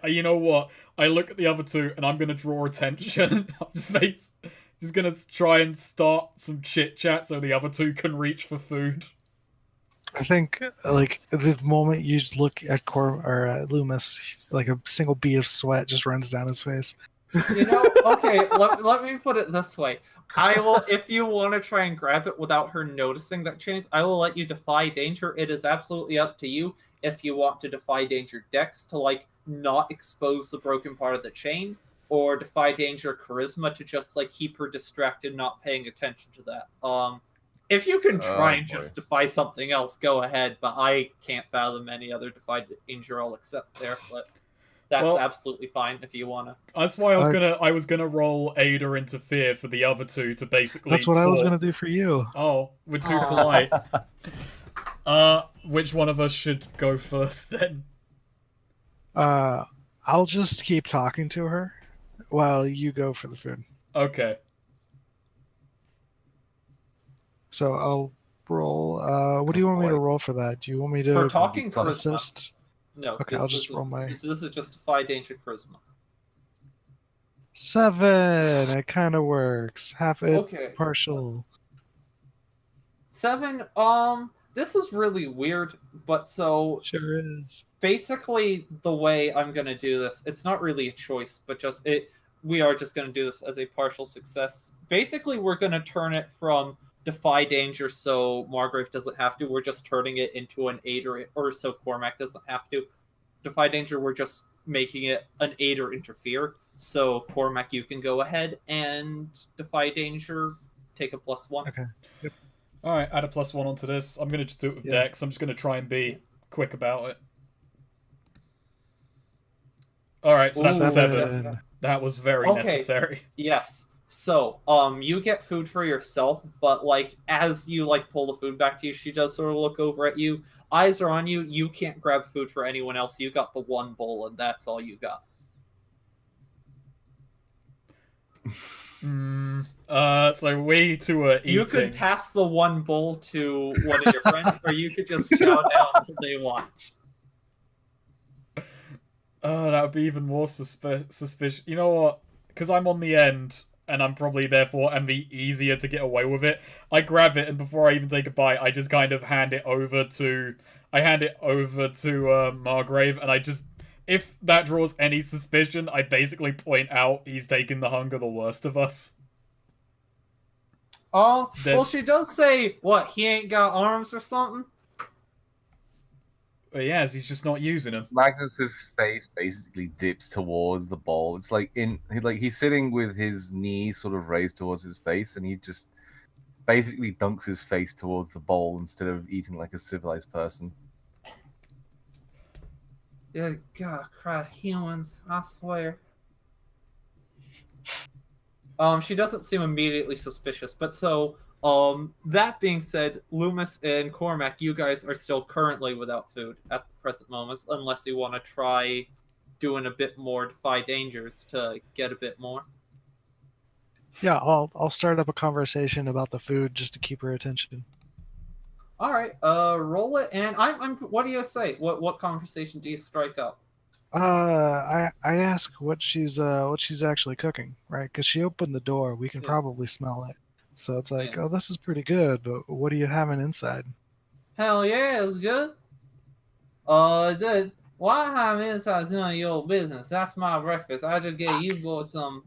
You know what? I look at the other two, and I'm gonna draw attention. I'm just gonna try and start some chit chat so the other two can reach for food. I think, like, the moment you just look at Loomis, like a single bead of sweat just runs down his face. You know, okay, let me put it this way. I will, if you want to try and grab it without her noticing that change, I will let you defy danger. It is absolutely up to you if you want to defy danger dex to, like, not expose the broken part of the chain, or defy danger charisma to just, like, keep her distracted, not paying attention to that. If you can try and justify something else, go ahead, but I can't fathom any other defy danger I'll accept there, but that's absolutely fine if you wanna. That's why I was gonna roll aid or interfere for the other two to basically. That's what I was gonna do for you. Oh, we're too polite. Which one of us should go first then? I'll just keep talking to her while you go for the food. Okay. So I'll roll. What do you want me to roll for that? Do you want me to for talking assist? No. Okay, I'll just roll my. This is just defy danger charisma. 7. It kind of works. Half it. Okay. Partial. 7. This is really weird, but so sure is. Basically, the way I'm gonna do this, it's not really a choice, but just it. We are just gonna do this as a partial success. Basically, we're gonna turn it from defy danger so Margrave doesn't have to. We're just turning it into an aid or so Cormac doesn't have to. Defy danger, we're just making it an aid or interfere. So Cormac, you can go ahead and defy danger, take a +1. Okay. Yep. Alright, add a +1 onto this. I'm gonna just do it with Dex. I'm just gonna try and be quick about it. Alright, so that's a 7. That was very necessary. Yes. So, you get food for yourself, but, like, as you, like, pull the food back to you, she does sort of look over at you. Eyes are on you. You can't grab food for anyone else. You got the one bowl, and that's all you got. So we two are eating. You could pass the one bowl to one of your friends, or you could just chow down until they watch. Oh, that would be even more suspicious. You know what? Because I'm on the end, and I'm probably therefore am the easier to get away with it. I grab it, and before I even take a bite, I just kind of hand it over to Margrave, and I just, if that draws any suspicion, I basically point out he's taking the hunger the worst of us. Oh, well, she does say, what, he ain't got arms or something? But yeah, he's just not using them. Magnus's face basically dips towards the bowl. It's like he's sitting with his knees sort of raised towards his face, and he just basically dunks his face towards the bowl instead of eating like a civilized person. Yeah, God, crap, humans, I swear. She doesn't seem immediately suspicious, but so, that being said, Loomis and Cormac, you guys are still currently without food at the present moment, unless you want to try doing a bit more defy dangers to get a bit more. Yeah, I'll start up a conversation about the food just to keep her attention. All right, roll it, and I'm. What do you say? What conversation do you strike up? I ask what she's actually cooking, right? Because she opened the door, we can probably smell it. So it's like, oh, this is pretty good, but what are you having inside? Hell yeah, it's good. Why I'm inside is none of your business. That's my breakfast. I just gave you boys some.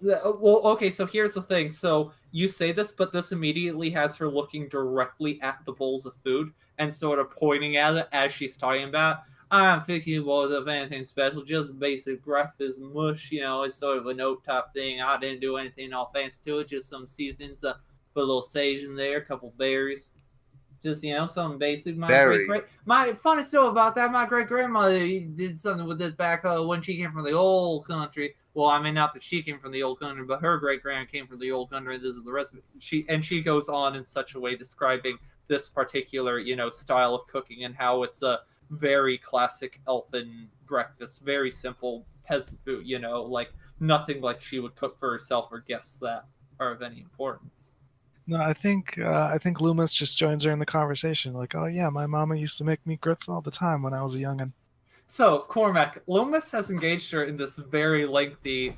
Well, okay, so here's the thing. So you say this, but this immediately has her looking directly at the bowls of food and sort of pointing at it as she's talking about. I'm fixing you boys up anything special, just basic breakfast mush, it's sort of a note type thing. I didn't do anything all fancy to it, just some seasonings, put a little sage in there, a couple berries. Just, something basic. My funny story about that, my great grandmother did something with this back when she came from the old country. Well, I mean, not that she came from the old country, but her great grand came from the old country. This is the rest of it. She goes on in such a way describing this particular, style of cooking and how it's a very classic elfin breakfast, very simple peasant food, like nothing like she would cook for herself or guests that are of any importance. No, I think Loomis just joins her in the conversation. Like, oh yeah, my mama used to make me grits all the time when I was a youngin'. So, Cormac, Loomis has engaged her in this very lengthy,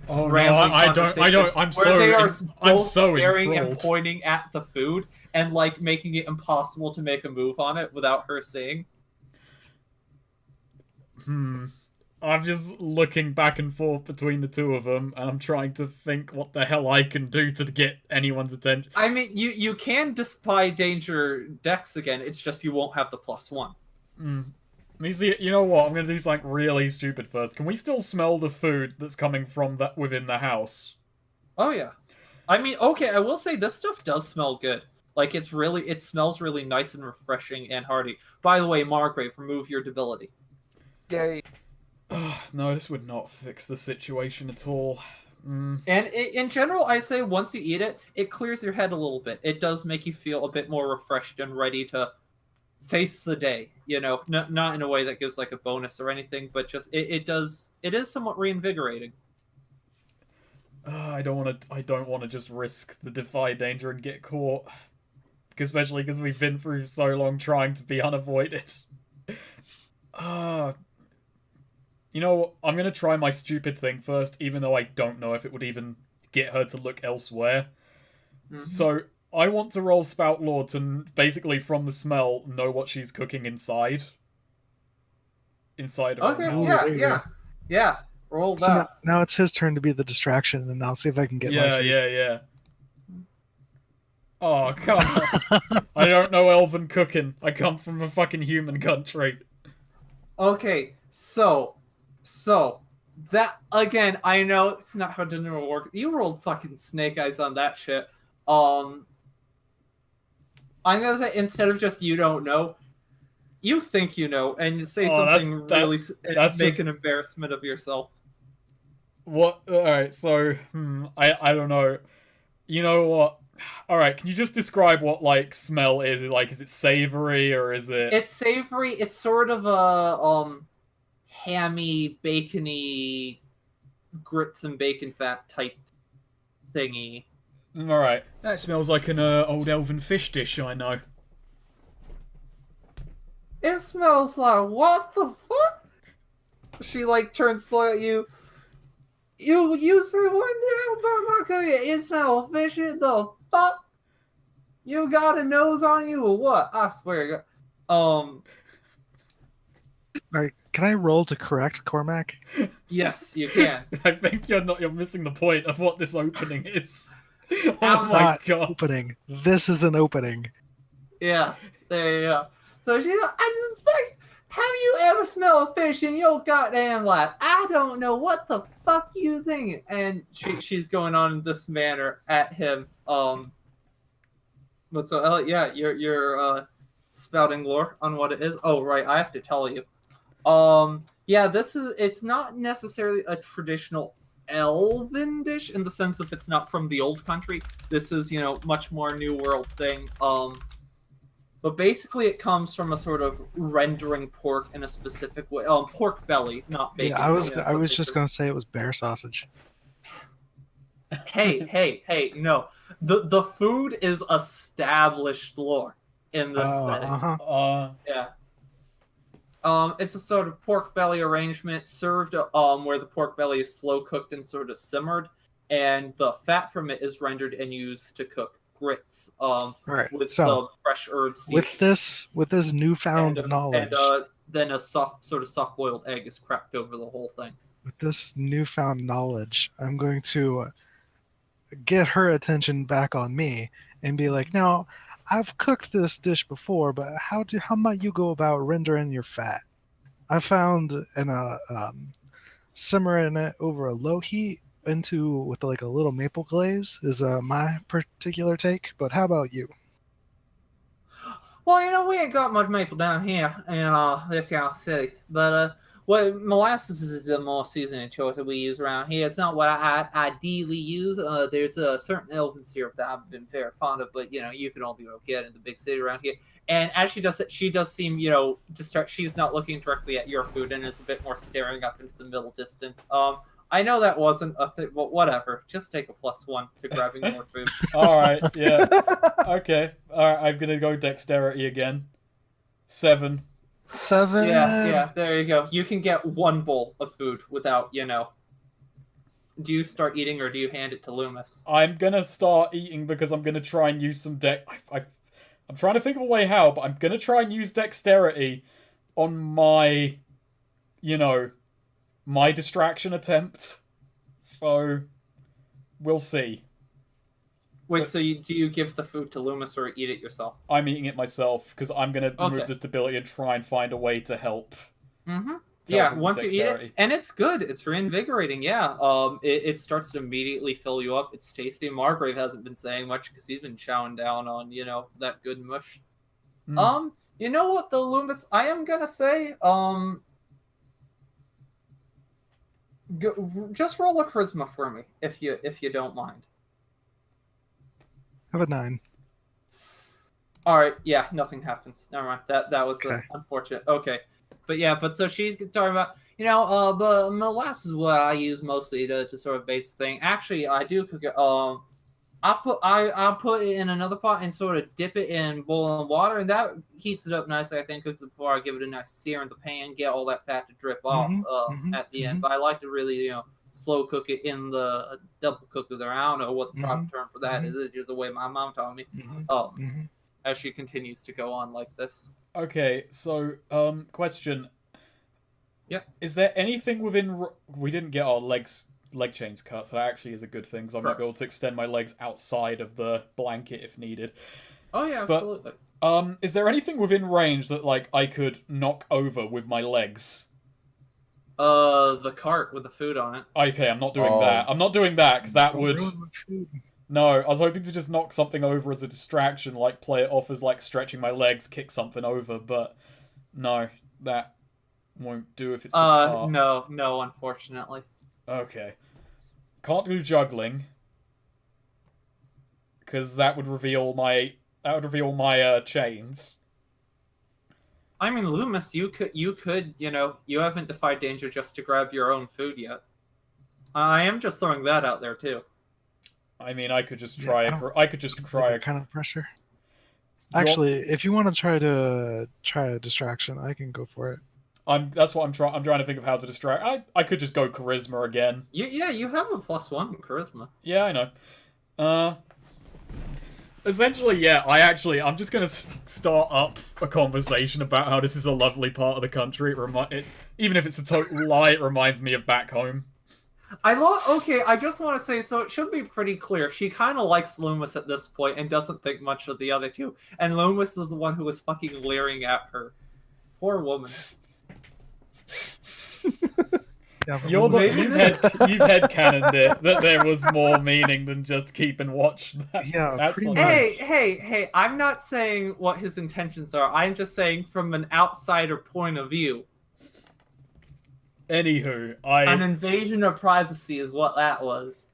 oh no, I don't. I'm so staring enthralled. and pointing at the food and making it impossible to make a move on it without her seeing. I'm just looking back and forth between the two of them, and I'm trying to think what the hell I can do to get anyone's attention. I mean, you can defy danger dex again. It's just you won't have the +1. Let me see. You know what? I'm gonna do something really stupid first. Can we still smell the food that's coming from that within the house? Oh yeah. I mean, okay. I will say this stuff does smell good. It smells really nice and refreshing and hearty. By the way, Margaret, remove your debility. Yay. No, this would not fix the situation at all. And in general, I say once you eat it, it clears your head a little bit. It does make you feel a bit more refreshed and ready to face the day. Not in a way that gives a bonus or anything, but just it is somewhat reinvigorating. I don't want to just risk the defy danger and get caught, especially because we've been through so long trying to be unavoided. You know what? I'm going to try my stupid thing first, even though I don't know if it would even get her to look elsewhere. Mm-hmm. So, I want to roll Spout Lore to basically, from the smell, know what she's cooking inside. Inside of her house. Yeah. Roll that. So now it's his turn to be the distraction, and I'll see if I can get my feet. Yeah. Oh, come on. I don't know elven cooking. I come from a fucking human country. Okay, so that again, I know it's not how dinner will work. You rolled fucking snake eyes on that shit. I'm gonna say instead of just you don't know, you think you know, and say something make an embarrassment of yourself. What? Alright, so I don't know. You know what? Alright, can you just describe what smell is? Is it savory or is it? It's savory. It's sort of a hammy, bacony, grits and bacon fat type thingy. Alright, that smells like an old elven fish dish, I know. It smells like, what the fuck? She turns slow at you. You say one thing about my cooking. It smells fishy. The fuck? You got a nose on you or what? I swear to God. Alright, can I roll to correct Cormac? Yes, you can. I think you're missing the point of what this opening is. Oh my God. Opening. This is an opening. Yeah, there you go. So she's like, I suspect, have you ever smelled a fish in your goddamn life? I don't know what the fuck you think. And she's going on in this manner at him. But so, yeah, you're spouting lore on what it is. Oh, right, I have to tell you. Yeah, it's not necessarily a traditional elven dish in the sense of it's not from the old country. This is, much more new world thing. But basically it comes from a sort of rendering pork in a specific way. Pork belly, not bacon. Yeah, I was just going to say it was bear sausage. Hey, no. The food is established lore in this setting. Yeah. It's a sort of pork belly arrangement served where the pork belly is slow cooked and sort of simmered, and the fat from it is rendered and used to cook grits. Right. With some fresh herbs. With this newfound knowledge, and then a soft boiled egg is cracked over the whole thing. With this newfound knowledge, I'm going to get her attention back on me and be like, now, I've cooked this dish before, but how might you go about rendering your fat? I found in a simmering it over a low heat into with like a little maple glaze is my particular take. But how about you? Well, we ain't got much maple down here in this gal city, but what molasses is the more seasoning choice that we use around here. It's not what I ideally use. There's a certain elven syrup that I've been very fond of, but you can only get in the big city around here. And as she does seem, to start. She's not looking directly at your food, and is a bit more staring up into the middle distance. I know that wasn't a thing, but whatever. Just take a +1 to grabbing more food. All right, yeah. Okay. All right, I'm gonna go dexterity again. 7. 7. Yeah, there you go. You can get 1 bowl of food without, Do you start eating or do you hand it to Loomis? I'm gonna start eating because I'm gonna try and use some I'm trying to think of a way how, but I'm gonna try and use dexterity on my, my distraction attempt. So, we'll see. Wait, so do you give the food to Loomis or eat it yourself? I'm eating it myself because I'm gonna Okay. remove this ability and try and find a way to help. Mm-hmm. to Yeah, help with once you eat dexterity. it, and it's good. It's reinvigorating. Yeah. It starts to immediately fill you up. It's tasty. Margrave hasn't been saying much because he's been chowing down on that good mush. Mm. You know what though, Loomis? I am gonna say just roll a charisma for me if you don't mind. Have a 9. All right, yeah, nothing happens. Never mind. That was Okay. unfortunate. Okay, but so she's talking about but molasses is what I use mostly to sort of base the thing. Actually, I do cook it. I put it in another pot and sort of dip it in boiling water, and that heats it up nicely. I think cooks it before I give it a nice sear in the pan, get all that fat to drip off at the end. But I like to really slow cook it in the double cooker there. I don't know what the proper term for that is. It's just the way my mom taught me. As she continues to go on like this. Okay, so question. Yeah. Is there anything within? We didn't get our leg chains cut, so that actually is a good thing. So I might be able to extend my legs outside of the blanket if needed. Oh yeah, absolutely. But, is there anything within range that I could knock over with my legs? The cart with the food on it. Okay, I'm not doing that. I'm not doing that because that would. Ruin my food. No, I was hoping to just knock something over as a distraction, play it off as stretching my legs, kick something over, but no, that won't do if it's the cart. No, unfortunately. Okay. Can't do juggling. Because that would reveal my chains. I mean, Loomis, you could, you haven't defied danger just to grab your own food yet. I am just throwing that out there too. I mean, I could just try. I could just try That kind of pressure. Actually, if you want to try a distraction, I can go for it. That's what I'm trying. I'm trying to think of how to distract. I could just go charisma again. Yeah, you have a +1 in charisma. Yeah, I know. Essentially, yeah. I'm just gonna start up a conversation about how this is a lovely part of the country. Even if it's a total lie, it reminds me of back home. I just want to say, so it should be pretty clear. She kind of likes Loomis at this point and doesn't think much of the other two. And Loomis is the one who was fucking leering at her. Poor woman. Yeah, You've headcanoned it that there was more meaning than just keep and watch. That's Hey, I'm not saying what his intentions are. I'm just saying from an outsider point of view. Anywho, an invasion of privacy is what that was.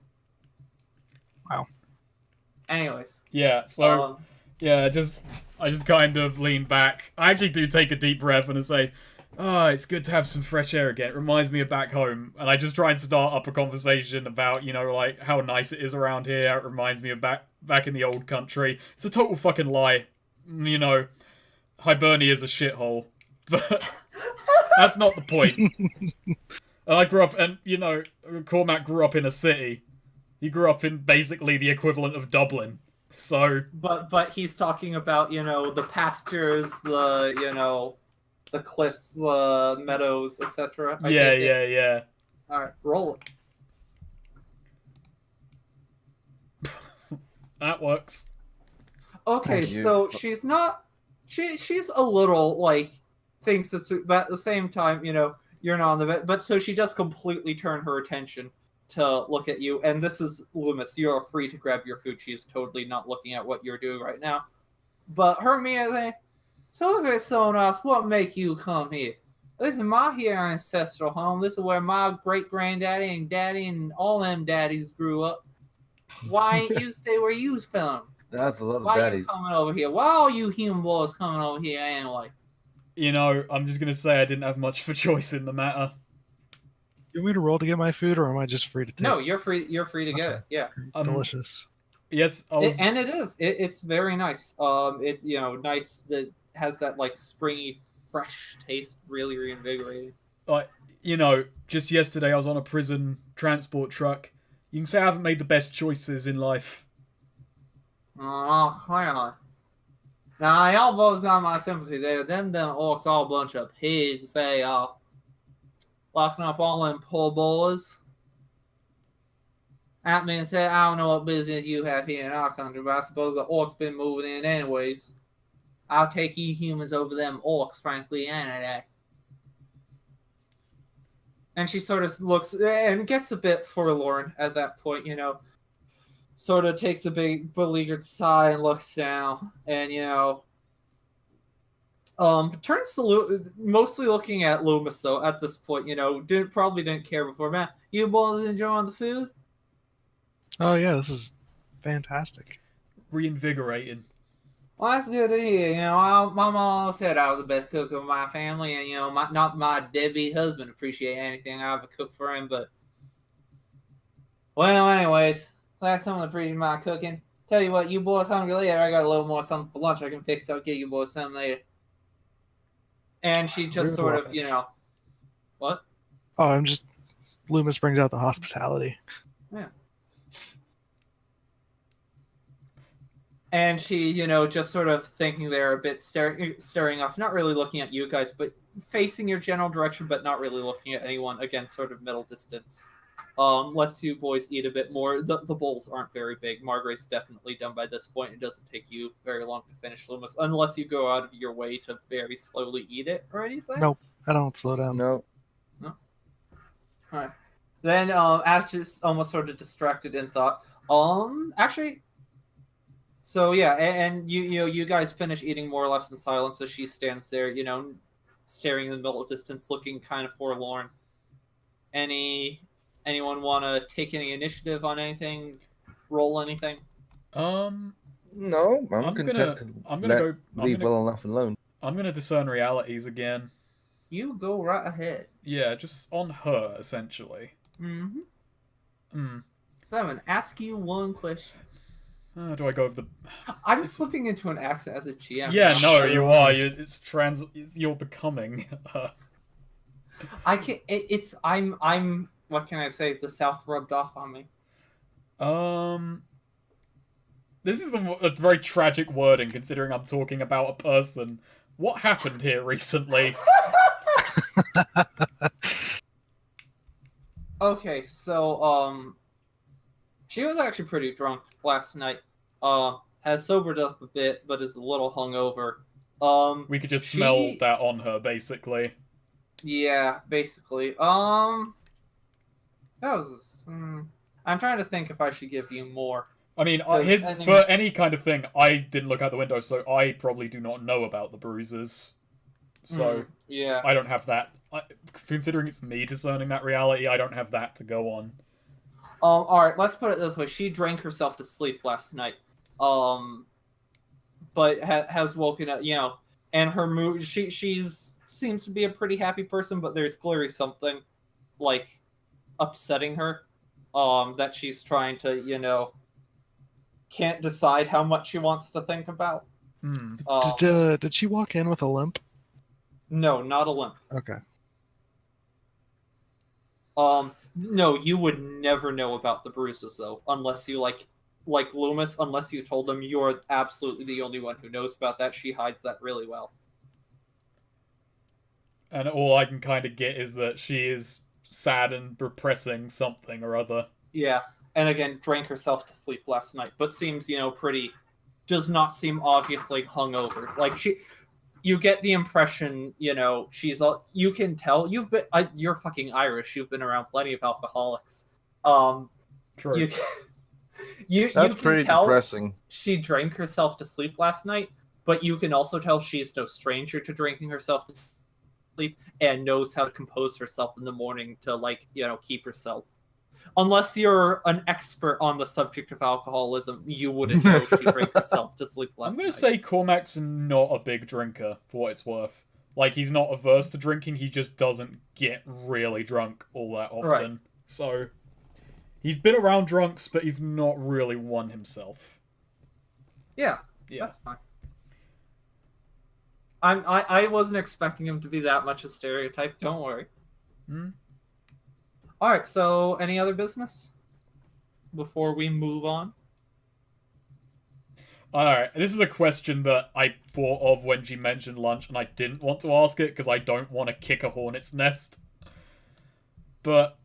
Wow. Anyways. Yeah, so I just kind of lean back. I actually do take a deep breath and I say, it's good to have some fresh air again. It reminds me of back home. And I just try and start up a conversation about, how nice it is around here. It reminds me of back in the old country. It's a total fucking lie. Hibernia is a shithole. But that's not the point. And I grew up, and, Cormac grew up in a city. He grew up in basically the equivalent of Dublin. So... But he's talking about, the pastures, the cliffs, the meadows, etc. Yeah. Alright, roll it. That works. Okay, so she's not... She's a little, thinks it's, but at the same time, you're not on the bed. But so she does completely turn her attention to look at you. And this is Loomis. You're free to grab your food. She's totally not looking at what you're doing right now. But her immediately, so if it's so nice, what make you come here? This is my here ancestral home. This is where my great granddaddy and daddy and all them daddies grew up. Why ain't you stay where you was from? That's a lot of Why daddies. you coming over here? Why all you human boys coming over here anyway? I'm just gonna say I didn't have much of a choice in the matter. You want me to roll to get my food, or am I just free to take? No, you're free. You're free to get it. Yeah, Delicious. Yes, I was. and it is. It's very nice. It nice that has that like springy, fresh taste. Really reinvigorating. Just yesterday I was on a prison transport truck. You can say I haven't made the best choices in life. Oh, clearly. Now y'all both got my sympathy there. Them orcs all a bunch of pigs. They locking up all them poor boys. That being said, I don't know what business you have here in our country, but I suppose the orcs been moving in anyways. I'll take you humans over them orcs, frankly, any day. And she sort of looks and gets a bit forlorn at that point, Sort of takes a big beleaguered sigh and looks down, and turns to mostly looking at Loomis though. At this point, probably didn't care before. Man, you boys enjoying the food? Oh yeah, this is fantastic. Reinvigorating. Well, that's good to hear. My mom said I was the best cook of my family, and not my deadbeat husband appreciate anything I ever cooked for him. But well, anyways, glad someone appreciated my cooking. Tell you what, you boys hungry later? I got a little more something for lunch I can fix. I'll get you boys something later. And she just sort of, what? Oh, Loomis brings out the hospitality. Yeah. And she, just sort of thinking there a bit, staring off, not really looking at you guys, but facing your general direction, but not really looking at anyone. Again, sort of middle distance. Lets you boys eat a bit more. The bowls aren't very big. Margaret's definitely done by this point. It doesn't take you very long to finish Loomis, unless you go out of your way to very slowly eat it or anything. Nope, I don't slow down. No. Alright. Then, after almost sort of distracted in thought, actually, so yeah, and you guys finish eating more or less in silence as she stands there, staring in the middle distance, looking kind of forlorn. Anyone want to take any initiative on anything? Roll anything? No, I'm content to leave well enough alone. I'm gonna discern realities again. You go right ahead. Yeah, just on her essentially. So I'm gonna ask you one question. Do I go with the? I'm slipping into an accent as a GM. Yeah, no, you are. You're becoming. I can. I'm. What can I say? The South rubbed off on me. This is a very tragic wording, considering I'm talking about a person. What happened here recently? Okay, so she was actually pretty drunk last night. Has sobered up a bit, but is a little hungover. We could just smell that on her, basically. Yeah, basically. That was. I'm trying to think if I should give you more. I mean, for any kind of thing, I didn't look out the window, so I probably do not know about the bruises. So yeah, I don't have that. Considering it's me discerning that reality, I don't have that to go on. All right, let's put it this way: she drank herself to sleep last night. But has woken up, and her mood. She's seems to be a pretty happy person, but there's clearly something like upsetting her. That she's trying to, can't decide how much she wants to think about. Did she walk in with a limp? No, not a limp. Okay. No, you would never know about the bruises though, unless you like Loomis, unless you told them. You're absolutely the only one who knows about that. She hides that really well. And all I can kind of get is that she is sad and repressing something or other. Yeah, and again, drank herself to sleep last night, but seems, does not seem obviously hungover. Like you get the impression, you can tell you're fucking Irish. You've been around plenty of alcoholics. True. You That's can pretty tell depressing. she drank herself to sleep last night, but you can also tell she's no stranger to drinking herself to sleep and knows how to compose herself in the morning to keep herself. Unless you're an expert on the subject of alcoholism, you wouldn't know she drank herself to sleep last night. I'm going to say Cormac's not a big drinker, for what it's worth. Like, he's not averse to drinking, he just doesn't get really drunk all that often. Right. So, he's been around drunks, but he's not really one himself. Yeah. That's fine. I wasn't expecting him to be that much a stereotype, don't worry. Alright, so any other business? Before we move on? Alright, this is a question that I thought of when she mentioned lunch, and I didn't want to ask it, because I don't want to kick a hornet's nest. But,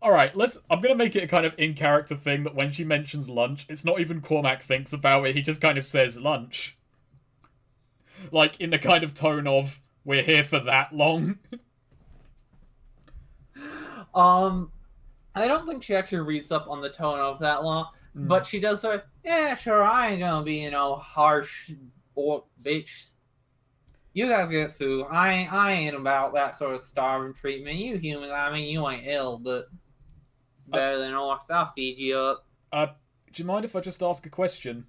alright, I'm gonna make it a kind of in-character thing that when she mentions lunch, it's not even Cormac thinks about it, he just kind of says lunch. Like, in the kind of tone of, we're here for that long. I don't think she actually reads up on the tone of that long, but she does sort of, yeah, sure, I ain't gonna be, harsh or bitch. You guys get food. I ain't about that sort of starving treatment. You humans, I mean, you ain't ill, but better than orcs. I'll feed you up. Do you mind if I just ask a question?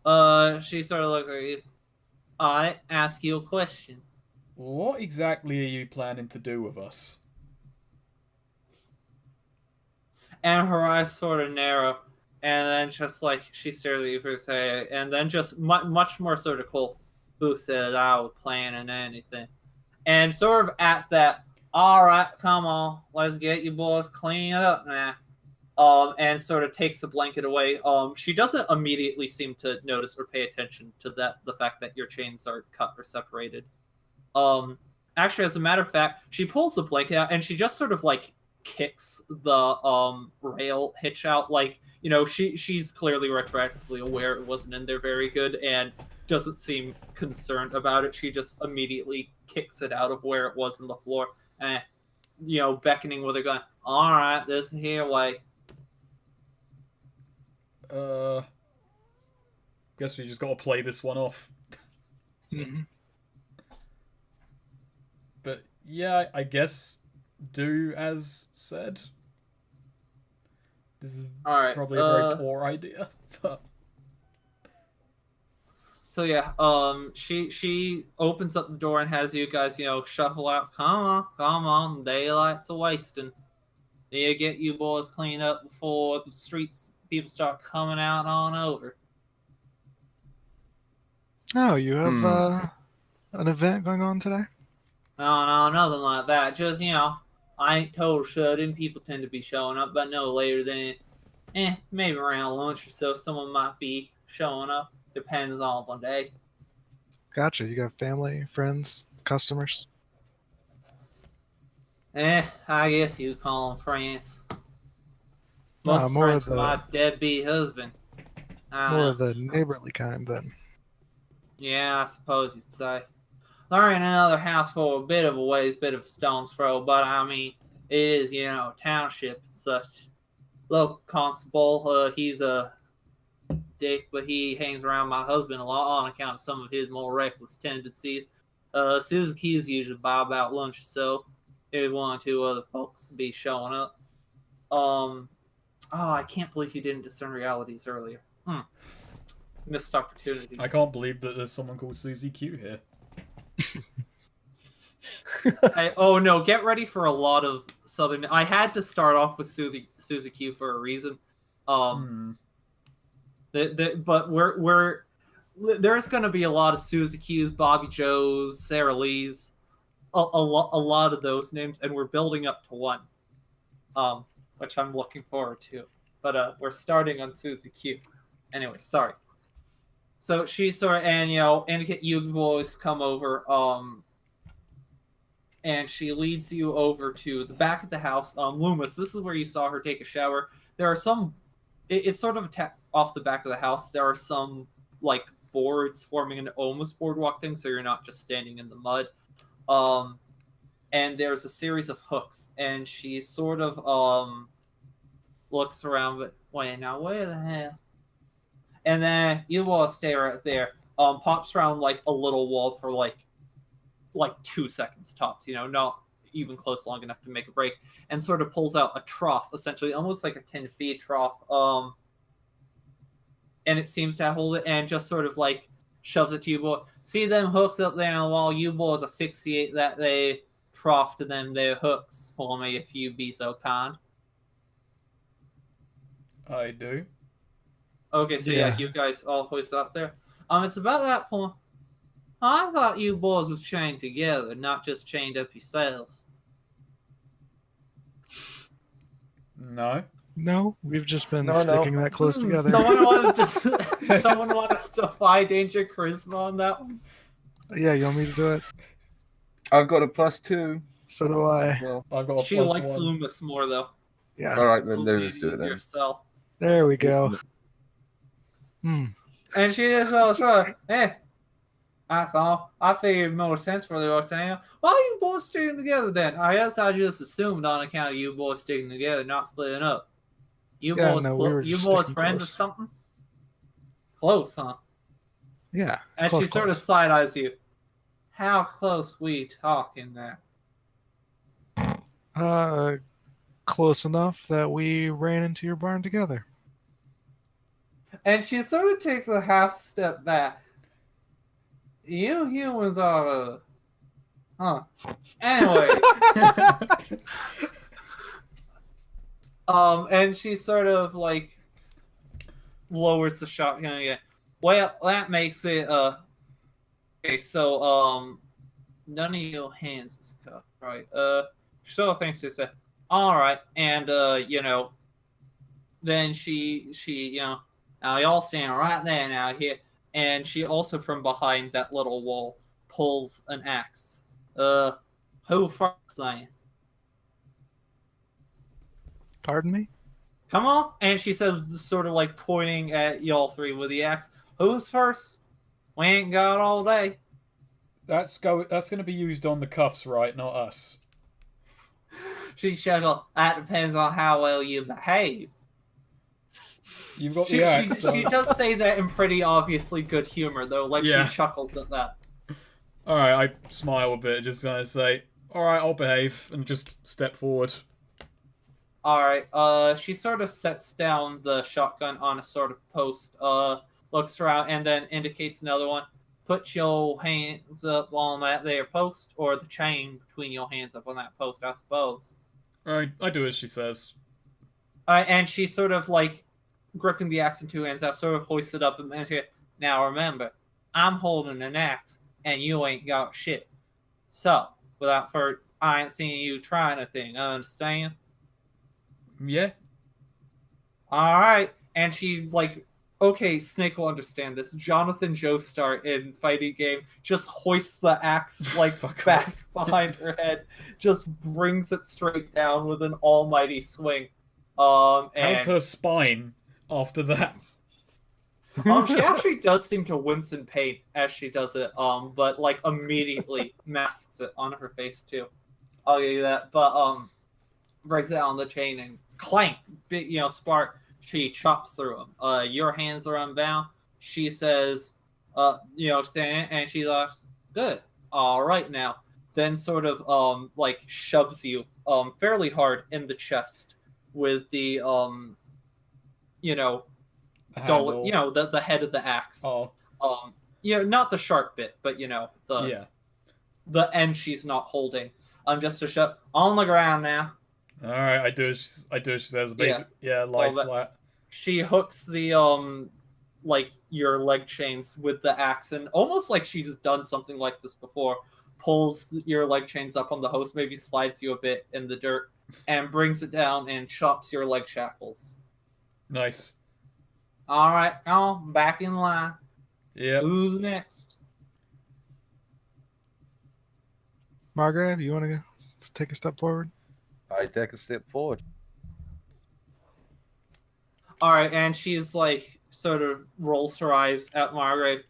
She sort of looks at you. I ask you a question. What exactly are you planning to do with us? And her eyes sort of narrow, and then just like she stares at you for a second, and then just much more sort of cool. Who said I was planning anything? And sort of at that, all right, come on, let's get you boys cleaned up now. And sort of takes the blanket away. She doesn't immediately seem to notice or pay attention to the fact that your chains are cut or separated. Actually, as a matter of fact, she pulls the blanket out and she just sort of like kicks the rail hitch out. Like, she's clearly retroactively aware it wasn't in there very good and doesn't seem concerned about it. She just immediately kicks it out of where it was in the floor and, beckoning with her gun. All right, this here way. Guess we just gotta play this one off. Mm-hmm. But yeah, I guess do as said. This is probably a very poor idea. But... So yeah, she opens up the door and has you guys, shuffle out. Come on, daylight's a wasting. You get you boys cleaned up before the streets people start coming out on over. Oh, you have an event going on today? No, nothing like that. Just, I ain't told shut in. People tend to be showing up, but no later than, maybe around lunch or so. Someone might be showing up. Depends on the day. Gotcha. You got family, friends, customers? I guess you call them friends. Most more friends of the, my deadbeat husband. More of the neighborly kind, then. Yeah, I suppose you'd say. They're in another house for a bit of a ways, bit of a stone's throw, but I mean, it is, township and such. Local constable, he's a dick, but he hangs around my husband a lot on account of some of his more reckless tendencies. Suzuki's usually by about lunch, so there's one or two other folks to be showing up. I can't believe you didn't discern realities earlier. Missed opportunities. I can't believe that there's someone called Susie Q here. No, get ready for a lot of southern. I had to start off with Susie Q for a reason. But there's going to be a lot of Susie Q's, Bobby Joe's, Sarah Lee's, a lot of those names, and we're building up to one, which I'm looking forward to. But we're starting on Susie Q. Anyway, sorry. So she sort of, and indicate you boys come over, and she leads you over to the back of the house. Loomis, this is where you saw her take a shower. There are some, it's sort of off the back of the house. There are some like boards forming an almost boardwalk thing, so you're not just standing in the mud. And there's a series of hooks, and she sort of looks around, but wait, now where the hell? And then you will stay right there. Pops around like a little wall for like 2 seconds tops, not even close long enough to make a break, and sort of pulls out a trough, essentially almost like a 10 feet trough. And it seems to hold it, and just sort of like shoves it to you, boy. See them hooks up there on the wall? You boys asphyxiate that they trough to them their hooks for me, if you be so kind. I do. Okay, so yeah, you guys all hoist up there. It's about that point. I thought you boys was chained together, not just chained up yourselves. No. No, we've just been No. sticking that close together. Someone wanted to defy danger charisma on that one. Yeah, you want me to do it? I've got a +2. So do I. Well, I've got a She plus likes one. Loomis more though. Yeah. all right, then Believe let's do it then. yourself. There we go. And she just goes, hey, that's all. I figured more sense for the whole thing. Why are you boys sticking together then? I guess I just assumed on account of you boys sticking together, not splitting up. You Yeah, boys, no, we were you just boys sticking friends close. or something? Close, huh? Yeah. And close, she sort of close. side eyes you. How close we talking there? Close enough that we ran into your barn together. And she sort of takes a half step back. You humans are, huh? Anyway, and she sort of like lowers the shotgun again. Well, that makes it okay. So none of your hands is cuffed, right? Sure, thanks to say. All right, and then she now y'all stand right there now here, and she also from behind that little wall pulls an axe. Who first then? Pardon me? Come on, and she says, sort of like pointing at y'all three with the axe. Who's first? We ain't got all day. That's going to be used on the cuffs, right? Not us. She chuckled. That depends on how well you behave. You've got the axe. She does say that in pretty obviously good humor, though. Like, Yeah. she chuckles at that. Alright, I smile a bit, just gonna say, alright, I'll behave, and just step forward. Alright, she sort of sets down the shotgun on a sort of post, looks around, and then indicates another one. Put your hands up on that there post, or the chain between your hands up on that post, I suppose. Alright, I do as she says. And she sort of, like, gripping the axe in two hands, I sort of hoisted up and said, now remember, I'm holding an axe, and you ain't got shit. So, without further, I ain't seeing you trying a thing, understand? Yeah? Alright. And she, like, okay, Snake will understand this. Jonathan Joestar in fighting game just hoists the axe, like, Fuck back behind her head, just brings it straight down with an almighty swing. And How's her spine after that? she actually does seem to wince in pain as she does it, but like immediately masks it on her face too. I'll give you that. But breaks it on the chain and clank, big spark. She chops through him. Your hands are unbound. She says, stand, and she's like, good, all right now. Then sort of like shoves you fairly hard in the chest with the The dull, handle. the head of the axe. Oh, Not the sharp bit, but the end she's not holding. Just to shut on the ground now. Alright, I do as she says. Basic, lie flat. She hooks the like your leg chains with the axe, and almost like she's done something like this before. Pulls your leg chains up on the host, maybe slides you a bit in the dirt, and brings it down and chops your leg shackles. Nice. All right, come on, back in line. Yep. Who's next? Margaret, you want to take a step forward? I take a step forward. All right, and she's like, sort of rolls her eyes at Margaret.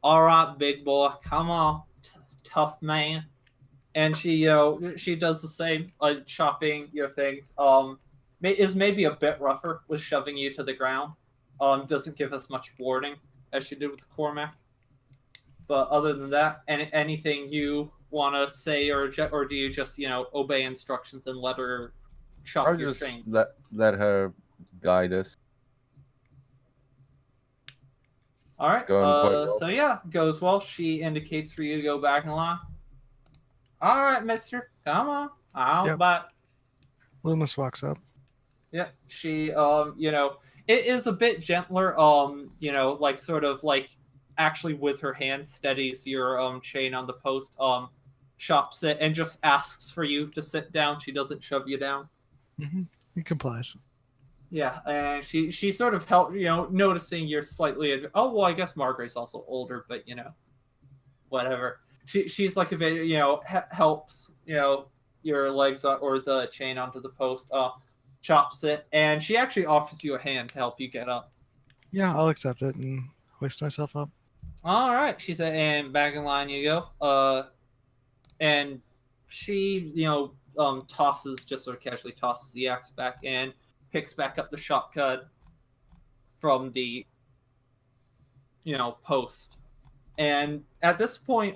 All right, big boy, come on, tough man. And she, she does the same, chopping your things. Is maybe a bit rougher with shoving you to the ground. Doesn't give us much warning as she did with Cormac. But other than that, anything you want to say, or do you just obey instructions and let her chop I'll your just chains? let her guide us. All It's right. going quite well. So yeah, goes well. She indicates for you to go back in line. All right, Mister, come on. I'll Yep. bite. Loomis walks up. Yeah, she it is a bit gentler, like sort of like actually with her hand steadies your chain on the post, chops it and just asks for you to sit down. She doesn't shove you down. Mm-hmm. He complies. Yeah, and she sort of helped, noticing you're slightly, oh well, I guess Margaret's also older, but whatever. She's like a bit, helps, your legs or the chain onto the post, chops it, and she actually offers you a hand to help you get up. Yeah, I'll accept it and hoist myself up. All right, she said, and back in line you go. And she, tosses, just sort of casually tosses the axe back and picks back up the shotgun from the, post. And at this point,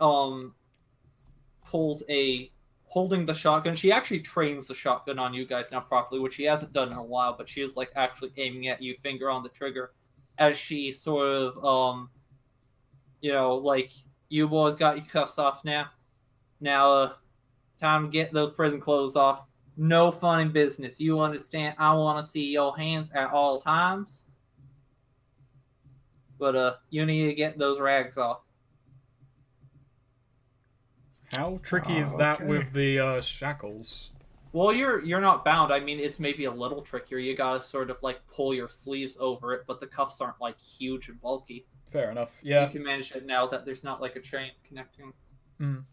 pulls a holding the shotgun. She actually trains the shotgun on you guys now properly, which she hasn't done in a while, but she is like actually aiming at you, finger on the trigger, as she sort of like, you boys got your cuffs off now. Now, time to get those prison clothes off. No funny business. You understand? I want to see your hands at all times. But you need to get those rags off. How tricky is that Okay. with the shackles? Well, you're not bound. I mean, it's maybe a little trickier. You gotta sort of like pull your sleeves over it, but the cuffs aren't like huge and bulky. Fair enough. Yeah. You can manage it now that there's not like a chain connecting. Mm.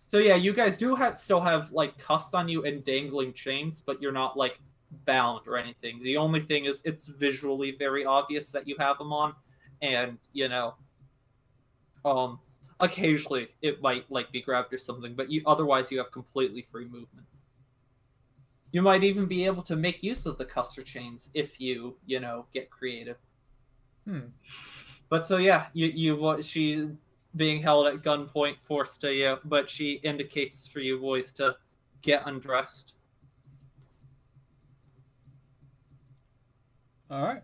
So yeah, you guys do still have like cuffs on you and dangling chains, but you're not like bound or anything. The only thing is it's visually very obvious that you have them on, and occasionally it might like be grabbed or something, but otherwise you have completely free movement. You might even be able to make use of the custer chains if you get creative. But so yeah, she being held at gunpoint, forced to but she indicates for you boys to get undressed. All right.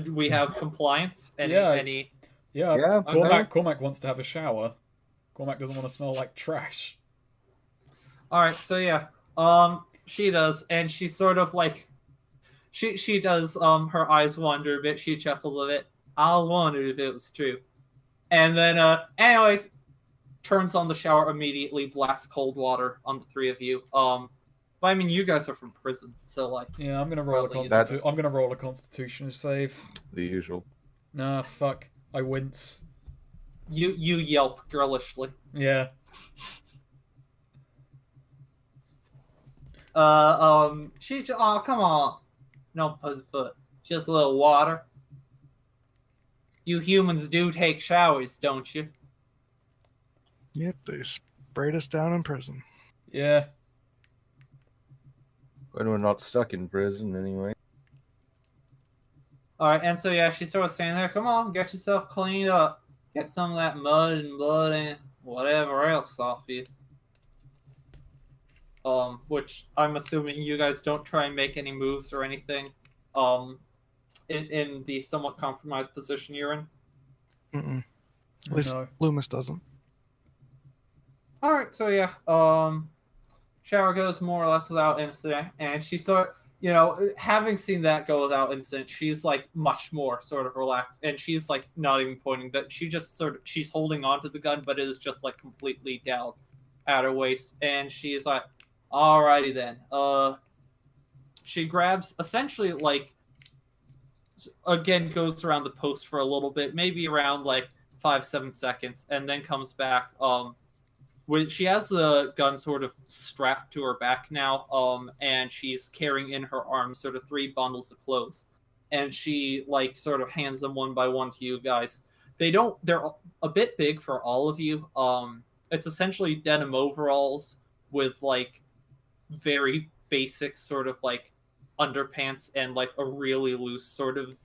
We have compliance. Yeah. Yeah, Cormac wants to have a shower. Cormac doesn't want to smell like trash. All right, so yeah, she does, and she sort of like, she does. Her eyes wander a bit. She chuckles a bit. I wondered if it was true, and then anyways, turns on the shower immediately, blasts cold water on the three of you. But I mean, you guys are from prison, so like. Yeah, I'm gonna roll I'm gonna roll a Constitution save. The usual. Nah, fuck. I wince. You yelp girlishly. Yeah. Oh, come on. No pussyfoot. Just a little water. You humans do take showers, don't you? Yep, they sprayed us down in prison. Yeah. When we're not stuck in prison, anyway. Alright, and so yeah, she's sort of standing there. Come on, get yourself cleaned up. Get some of that mud and blood and whatever else off you. Which I'm assuming you guys don't try and make any moves or anything. In the somewhat compromised position you're in. Mm-mm. At least No. Loomis doesn't. Alright, so yeah, shower goes more or less without incident, and she sort having seen that go without incident, she's like much more sort of relaxed, and she's like not even pointing, that she just she's holding onto the gun, but it is just like completely down at her waist, and she's like, alrighty then. She grabs essentially like, again goes around the post for a little bit, maybe around like 5-7 seconds, and then comes back. When she has the gun sort of strapped to her back now, and she's carrying in her arms sort of 3 bundles of clothes, and she like sort of hands them one by one to you guys. They're a bit big for all of you. It's essentially denim overalls with like very basic sort of like underpants and like a really loose sort of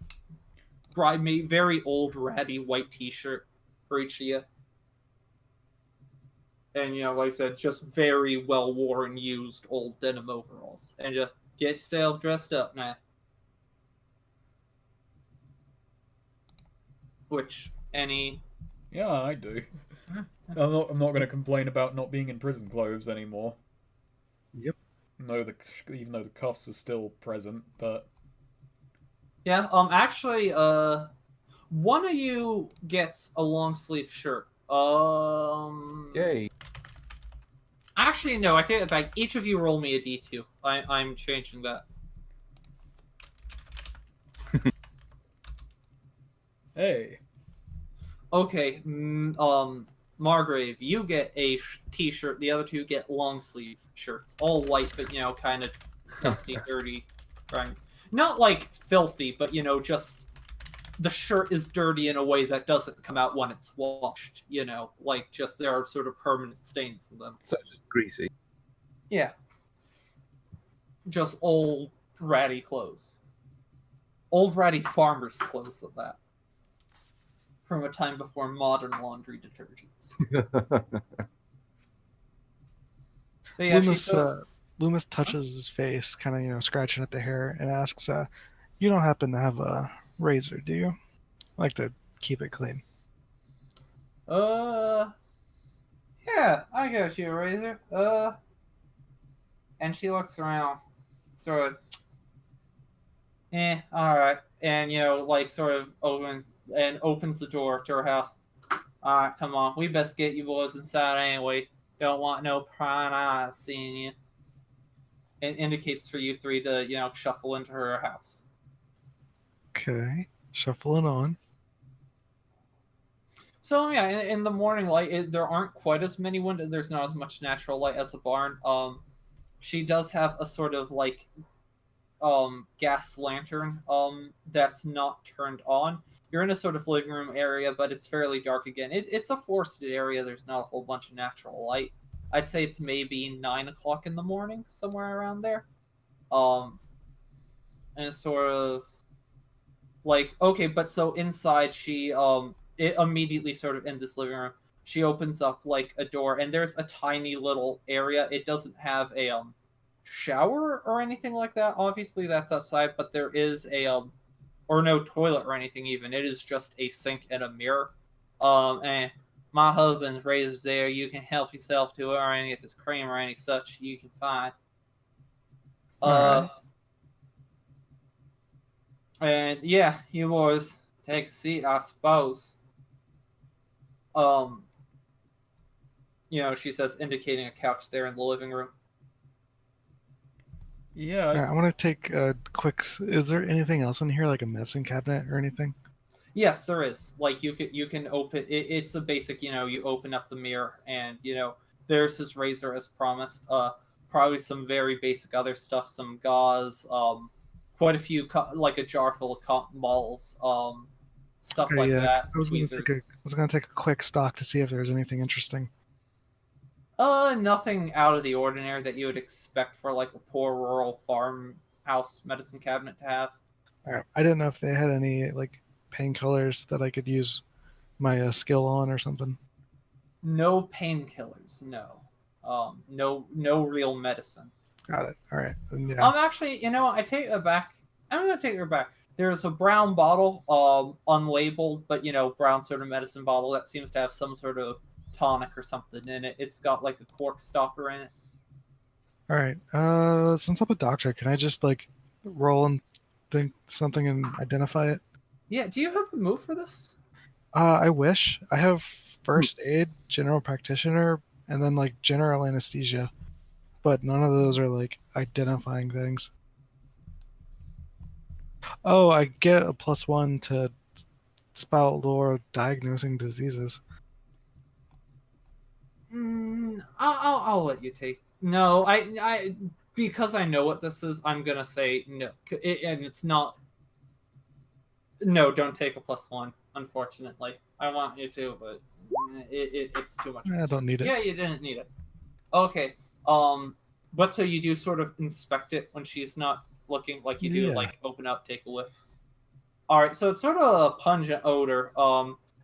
very old ratty white t-shirt for each of you. And like I said, just very well worn, used old denim overalls. And just get yourself dressed up now. Which any? Yeah, I do. I'm not going to complain about not being in prison clothes anymore. Yep. No, even though the cuffs are still present, but yeah. Actually, one of you gets a long sleeve shirt. Yay. Actually, no. I take it back. Each of you roll me a d2. I'm changing that. hey. Okay. Margrave, you get a t-shirt. The other two get long sleeve shirts, all white, but kind of dusty, dirty, right? Not like filthy, but just the shirt is dirty in a way that doesn't come out when it's washed. Like just there are sort of permanent stains in them. So just greasy. Yeah. Just old ratty clothes. Old ratty farmers' clothes at that. From a time before modern laundry detergents. Yeah, Loomis touches his face, kind of scratching at the hair, and asks, "You don't happen to have a razor, do you? I like to keep it clean." Yeah, I got you a razor. And she looks around, sort of. All right, and like sort of opens the door to her house. All right, come on, we best get you boys inside anyway. Don't want no prying eyes seeing you. And indicates for you three to shuffle into her house. Okay, shuffling on. So yeah, in the morning light, there aren't quite as many windows. There's not as much natural light as a barn. She does have a sort of like gas lantern that's not turned on. You're in a sort of living room area, but it's fairly dark again. It's a forested area. There's not a whole bunch of natural light. I'd say it's maybe 9 o'clock in the morning, somewhere around there. And it's sort of like, okay, but so inside she it immediately sort of in this living room, she opens up like a door, and there's a tiny little area. It doesn't have a shower or anything like that. Obviously that's outside, but there is a or no toilet or anything even. It is just a sink and a mirror. And my husband's razor's there. You can help yourself to it, or any of his cream or any such you can find. Alright. And yeah, you boys take a seat, I suppose. She says, indicating a couch there in the living room. Yeah. Alright, I want to take a quick. Is there anything else in here, like a medicine cabinet or anything? Yes, there is. Like you can open. It's a basic. You open up the mirror, and there's his razor as promised. Probably some very basic other stuff, some gauze, quite a few, like a jar full of cotton balls, stuff Okay, like yeah, that. I was gonna take a quick stock to see if there's anything interesting. Nothing out of the ordinary that you would expect for like a poor rural farmhouse medicine cabinet to have. Alright, I didn't know if they had any like painkillers that I could use my skill on or something. No painkillers, no. No real medicine. Got it. All right. And yeah. Actually, I take it back. I'm gonna take it back. There's a brown bottle, unlabeled, but brown sort of medicine bottle that seems to have some sort of tonic or something in it. It's got like a cork stopper in it. All right. Since I'm a doctor, can I just like roll and think something and identify it? Yeah. Do you have a move for this? I wish. I have first aid, general practitioner, and then like general anesthesia, but none of those are like identifying things. Oh, I get a +1 to spout lore diagnosing diseases. I'll let you take. No, I because I know what this is. I'm gonna say no, and it's not. No, don't take a +1. unfortunately. I want you to, but it's too much. I don't need it. Yeah, you didn't need it. Okay. But so you do sort of inspect it when she's not looking, like you do, Yeah. like open up, take a whiff. All right, so it's sort of a pungent odor.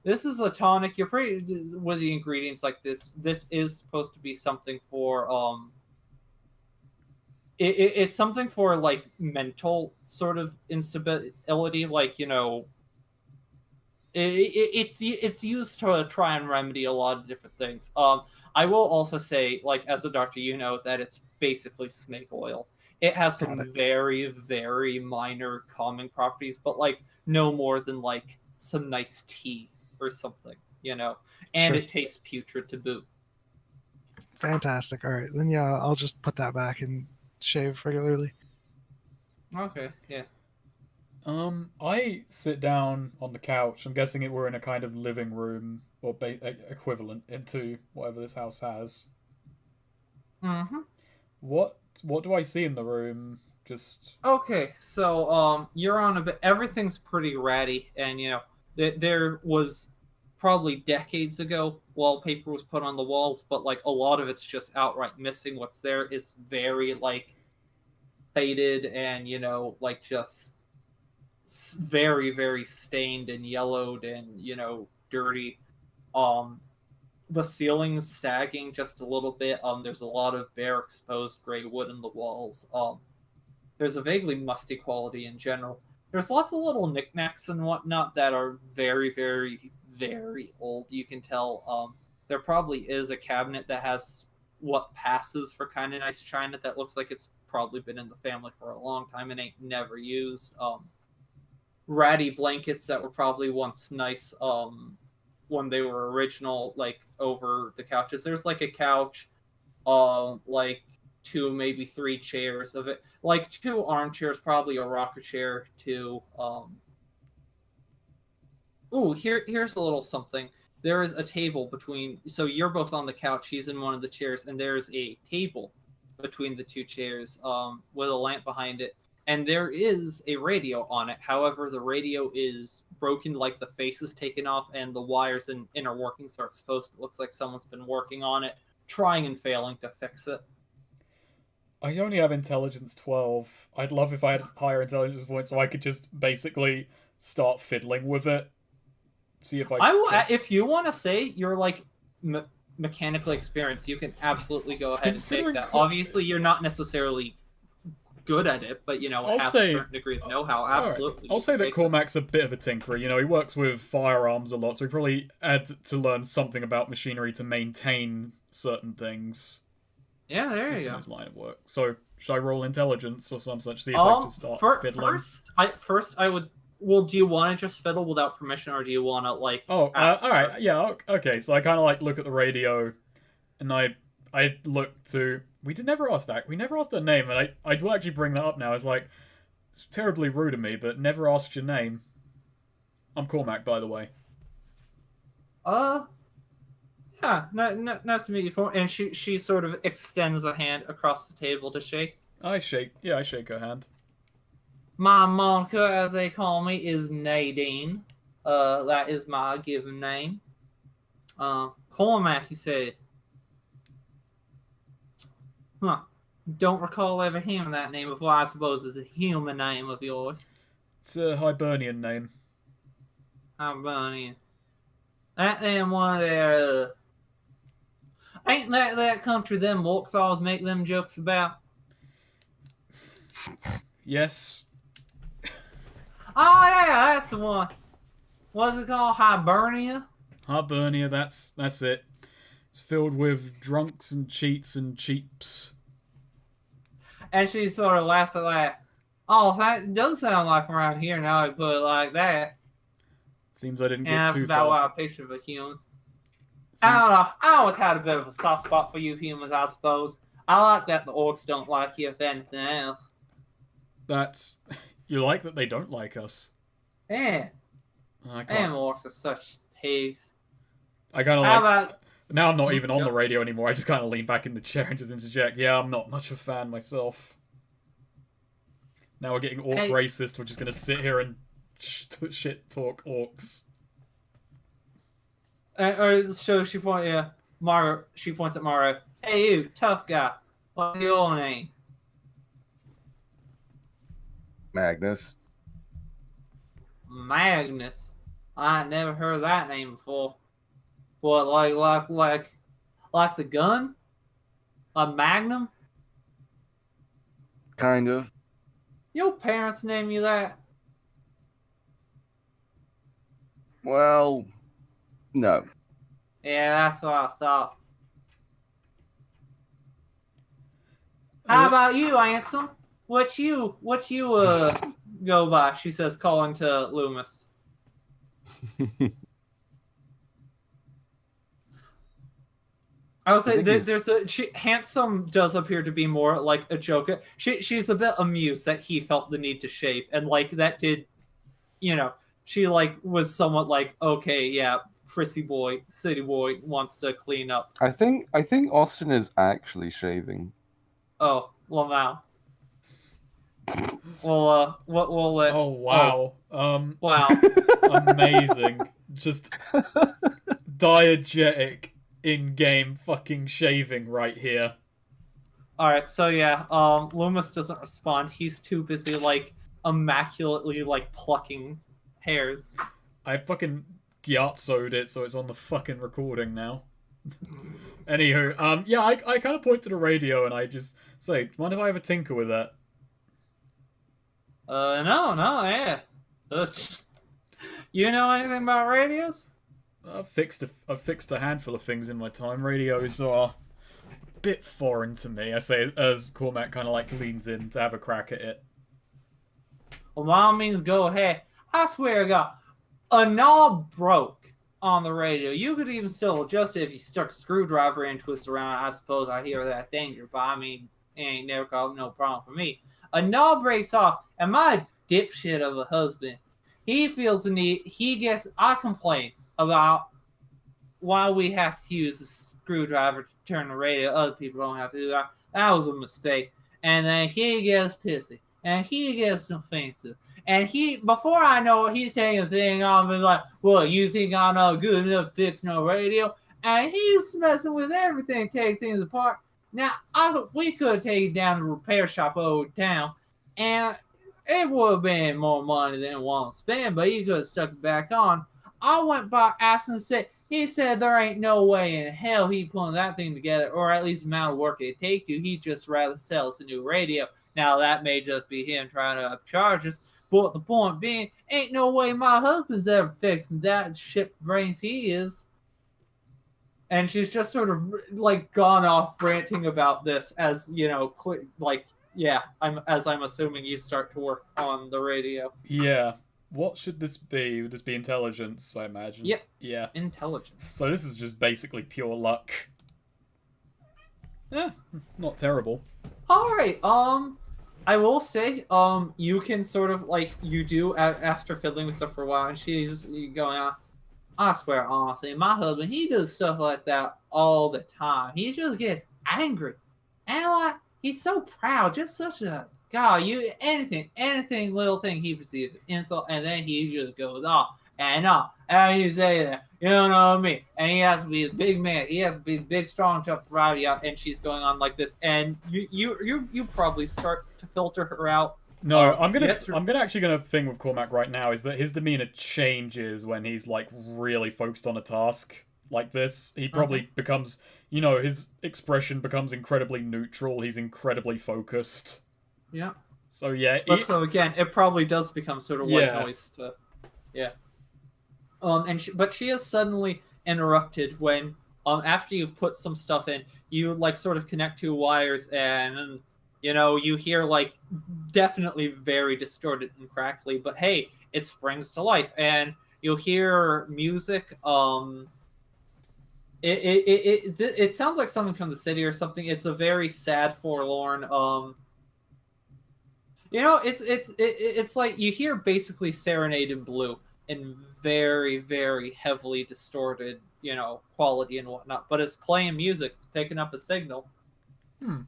This is a tonic. You're pretty with the ingredients like this. This is supposed to be something for it's something for like mental sort of instability, like it's used to try and remedy a lot of different things. I will also say, like as a doctor, that it's basically snake oil. It has Got some it. very, very minor calming properties, but like no more than like some nice tea or something, and Sure. it tastes putrid to boot. Fantastic. All right, then yeah, I'll just put that back and shave regularly. Okay, yeah. I sit down on the couch. I'm guessing we're in a kind of living room or equivalent into whatever this house has. Mm-hmm. What do I see in the room? Just Okay, so you're on a bit. Everything's pretty ratty, and there was probably decades ago wallpaper was put on the walls, but like a lot of it's just outright missing. What's there is very like faded and like just very, very stained and yellowed and dirty. The ceiling's sagging just a little bit. There's a lot of bare exposed gray wood in the walls. There's a vaguely musty quality in general. There's lots of little knickknacks and whatnot that are very, very, very old. You can tell there probably is a cabinet that has what passes for kind of nice china that looks like it's probably been in the family for a long time and ain't never used. Ratty blankets that were probably once nice when they were original, like over the couches. There's like a couch, like 2, maybe 3 chairs of it, like 2 armchairs, probably a rocker chair, 2. Here's a little something. There is a table between, so you're both on the couch, he's in one of the chairs, and there's a table between the 2 chairs with a lamp behind it, and there is a radio on it. However, the radio is broken, like the face is taken off and the wires and inner workings are exposed. It looks like someone's been working on it, trying and failing to fix it. I only have intelligence 12. I'd love if I had higher intelligence points so I could just basically start fiddling with it. See if if you want to say you're like mechanically experienced, you can absolutely go ahead and take that. Obviously, you're not necessarily good at it, but have a certain degree of know-how. Absolutely. Right. I'll say that Cormac's a bit of a tinkerer. He works with firearms a lot, so he probably had to learn something about machinery to maintain certain things. Yeah, there you go. His line of work. So, should I roll intelligence or some such? See if I can start fiddling. First, I would. Well, do you want to just fiddle without permission, or do you want to like? Oh, all right, yeah, okay. So I kind of like look at the radio, and I look to. We never asked her name, and I will actually bring that up now. It's like it's terribly rude of me, but never asked your name. I'm Cormac, by the way. Yeah, nice to meet you, Cormac. And she sort of extends a hand across the table to shake. I shake her hand. My moniker, as they call me, is Nadine. That is my given name. Cormac, he said. Huh. Don't recall ever hearing that name before. I suppose it's a human name of yours. It's a Hibernian name. Hibernian. That then one of their... ain't that country them orcs always make them jokes about? Yes. Oh, yeah, that's the one. What's it called? Hibernia? Hibernia, that's it. It's filled with drunks and cheats and cheaps. And she sort of laughs at that. Oh, that does sound like around here now I put it like that. Seems I didn't get and too that's about far. what I picture of a human. I don't know. I always had a bit of a soft spot for you humans, I suppose. I like that the orcs don't like you, if anything else. That's... You like that they don't like us. Yeah. I can't... Damn, orcs are such pigs. I kind of How like... about... Now I'm not even on the radio anymore. I just kind of lean back in the chair and just interject. Yeah, I'm not much of a fan myself. Now we're getting orc racist. We're just going to sit here and shit talk orcs. or so she points. Yeah, Mario. She points at Mario. Hey, you tough guy. What's your name? Magnus. Magnus. I ain't never heard that name before. What, like the gun? A Magnum? Kind of. Your parents named you that? Well, no. Yeah, that's what I thought. How about you, Ansel? What you go by? She says, calling to Loomis. I would say there's handsome does appear to be more like a joke. She's a bit amused that he felt the need to shave, and like that did, she like was somewhat like, okay, yeah, prissy boy, city boy wants to clean up. I think Austin is actually shaving. Oh, Lamau. Well, what will let? Oh wow. Wow. Amazing. Just diegetic in-game fucking shaving right here. All right, so yeah, Loomis doesn't respond. He's too busy like immaculately like plucking hairs. I fucking gyatsoed it, so it's on the fucking recording now. Anywho, yeah, I kind of point to the radio and I just say, mind if I have a tinker with that? No, yeah. You know anything about radios? I've fixed a handful of things in my time. Radios are a bit foreign to me, I say, as Cormac kind of like leans in to have a crack at it. Well, by all means, go ahead. I swear to God, a knob broke on the radio. You could even still adjust it if you stuck a screwdriver in, twist around. I suppose I hear that danger, but I mean, it ain't never caused no problem for me. A knob breaks off, and my dipshit of a husband, he feels the need. I complain about why we have to use a screwdriver to turn the radio. Other people don't have to do that. That was a mistake. And then he gets pissy, and he gets offensive. And before I know it, he's taking the thing off and like, well, you think I'm not good enough to fix no radio? And he's messing with everything, taking things apart. Now, we could have taken it down to the repair shop over town, and it would have been more money than it wanted to spend, but he could have stuck it back on. I went by asking he said there ain't no way in hell he putting that thing together, or at least the amount of work it'd take you. He'd just rather sell us a new radio. Now, that may just be him trying to upcharge us, but the point being, ain't no way my husband's ever fixing that shit for brains he is. And she's just sort of like gone off ranting about this as, like, yeah, I'm assuming you start to work on the radio. Yeah. What should this be? Would this be intelligence, I imagine? Yep. Yeah. Intelligence. So this is just basically pure luck. Yeah, not terrible. Alright, I will say, you can sort of, like, you do, after fiddling with stuff for a while, and she's going on, I swear, honestly, my husband, he does stuff like that all the time. He just gets angry. And, like, he's so proud, just such a, God, anything, little thing he perceives insult, and then he just goes off. And you say that, you don't know what I mean. And he has to be a big man. He has to be big, strong, tough, rowdy out. And she's going on like this. And you probably start to filter her out. No, I'm actually gonna thing with Cormac right now is that his demeanor changes when he's like really focused on a task like this. He probably becomes, his expression becomes incredibly neutral. He's incredibly focused. Yeah. So yeah. So again, it probably does become sort of white noise. Yeah. But she is suddenly interrupted when after you've put some stuff in, you like sort of connect two wires and you hear like definitely very distorted and crackly, but hey, it springs to life and you'll hear music. It sounds like something from the city or something. It's a very sad, forlorn. It's like you hear basically Serenade in Blue in very, very heavily distorted, quality and whatnot. But it's playing music. It's picking up a signal. And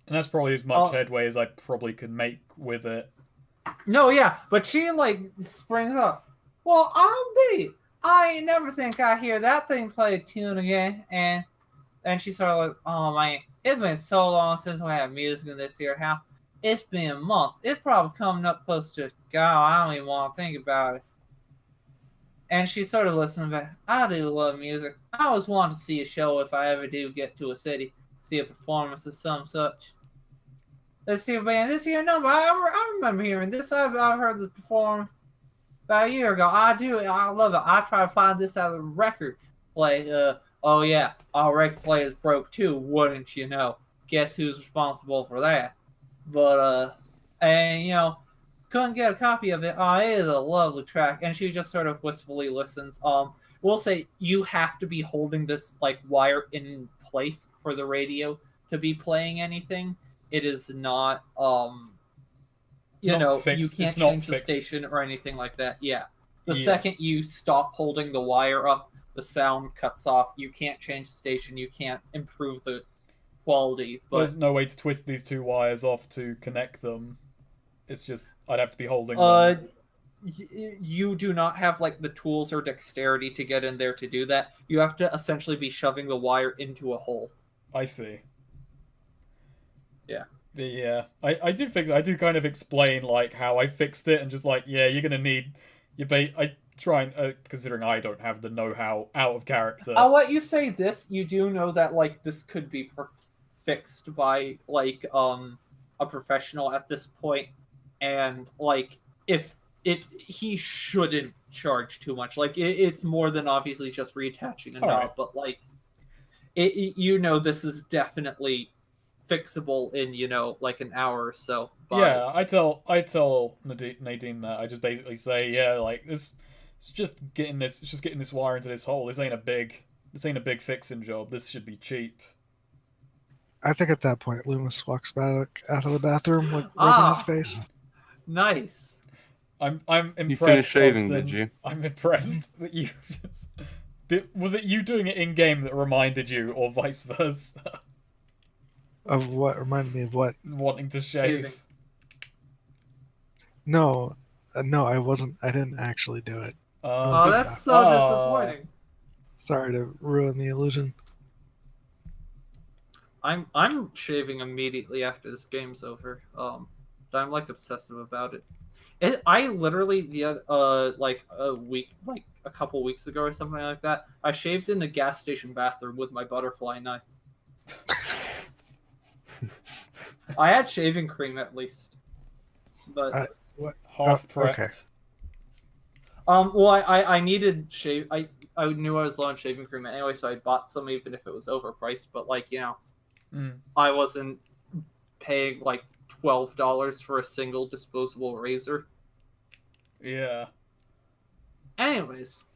that's probably as much headway as I probably could make with it. No, yeah, but she like springs up. Well, I'll be. I ain't never think I hear that thing play a tune again. And she sort of like, oh man, it's been so long since we had music in this here house. It's been months. It's probably coming up close to, God, I don't even want to think about it. And she sort of listened back. I do love music. I always want to see a show if I ever do get to a city, see a performance of some such. This here band, this here number, I remember hearing this. I've heard this perform about a year ago. I do. I love it. I try to find this out of the record play. Oh yeah, our record players broke too, wouldn't you know? Guess who's responsible for that? But and you know, couldn't get a copy of it. Oh, it is a lovely track. And she just sort of wistfully listens. We'll say you have to be holding this like wire in place for the radio to be playing anything. It is not you Not know, fixed. you can't It's not change the fixed. station or anything like that. Yeah. The Yeah. second you stop holding the wire up, the sound cuts off. You can't change the station. You can't improve the quality. But There's no way to twist these two wires off to connect them. It's just I'd have to be holding them. you do not have like the tools or dexterity to get in there to do that. You have to essentially be shoving the wire into a hole. I see. Yeah. But yeah, I do fix it. I do kind of explain like how I fixed it and just like, yeah, you're gonna need your I try and considering I don't have the know-how out of character. I'll let you say this. You do know that like this could be fixed by like a professional at this point, and like if he shouldn't charge too much. Like it's more than obviously just reattaching a knob, Alright. but like you know this is definitely fixable in you know like an hour or so. Yeah, I tell Nadine that. I just basically say, yeah, like it's just getting this wire into this hole. This ain't a big fixing job. This should be cheap. I think at that point, Loomis walks back out of the bathroom, like rubbing his face. Nice. I'm impressed. You finished shaving, Austin. did you? I'm impressed that you just. Was it you doing it in game that reminded you, or vice versa? Of what? Reminded me of what? Wanting to shave. No, no, I wasn't. I didn't actually do it. Oh, that's so disappointing. Sorry to ruin the illusion. I'm shaving immediately after this game's over. I'm like obsessive about it. I literally like a couple weeks ago or something like that, I shaved in a gas station bathroom with my butterfly knife. I had shaving cream at least, but What? Half Oh, prepped. okay. well, I needed shave. I knew I was low on shaving cream anyway, so I bought some even if it was overpriced. But like you know, I wasn't paying like $12 for a single disposable razor. Yeah. Anyways,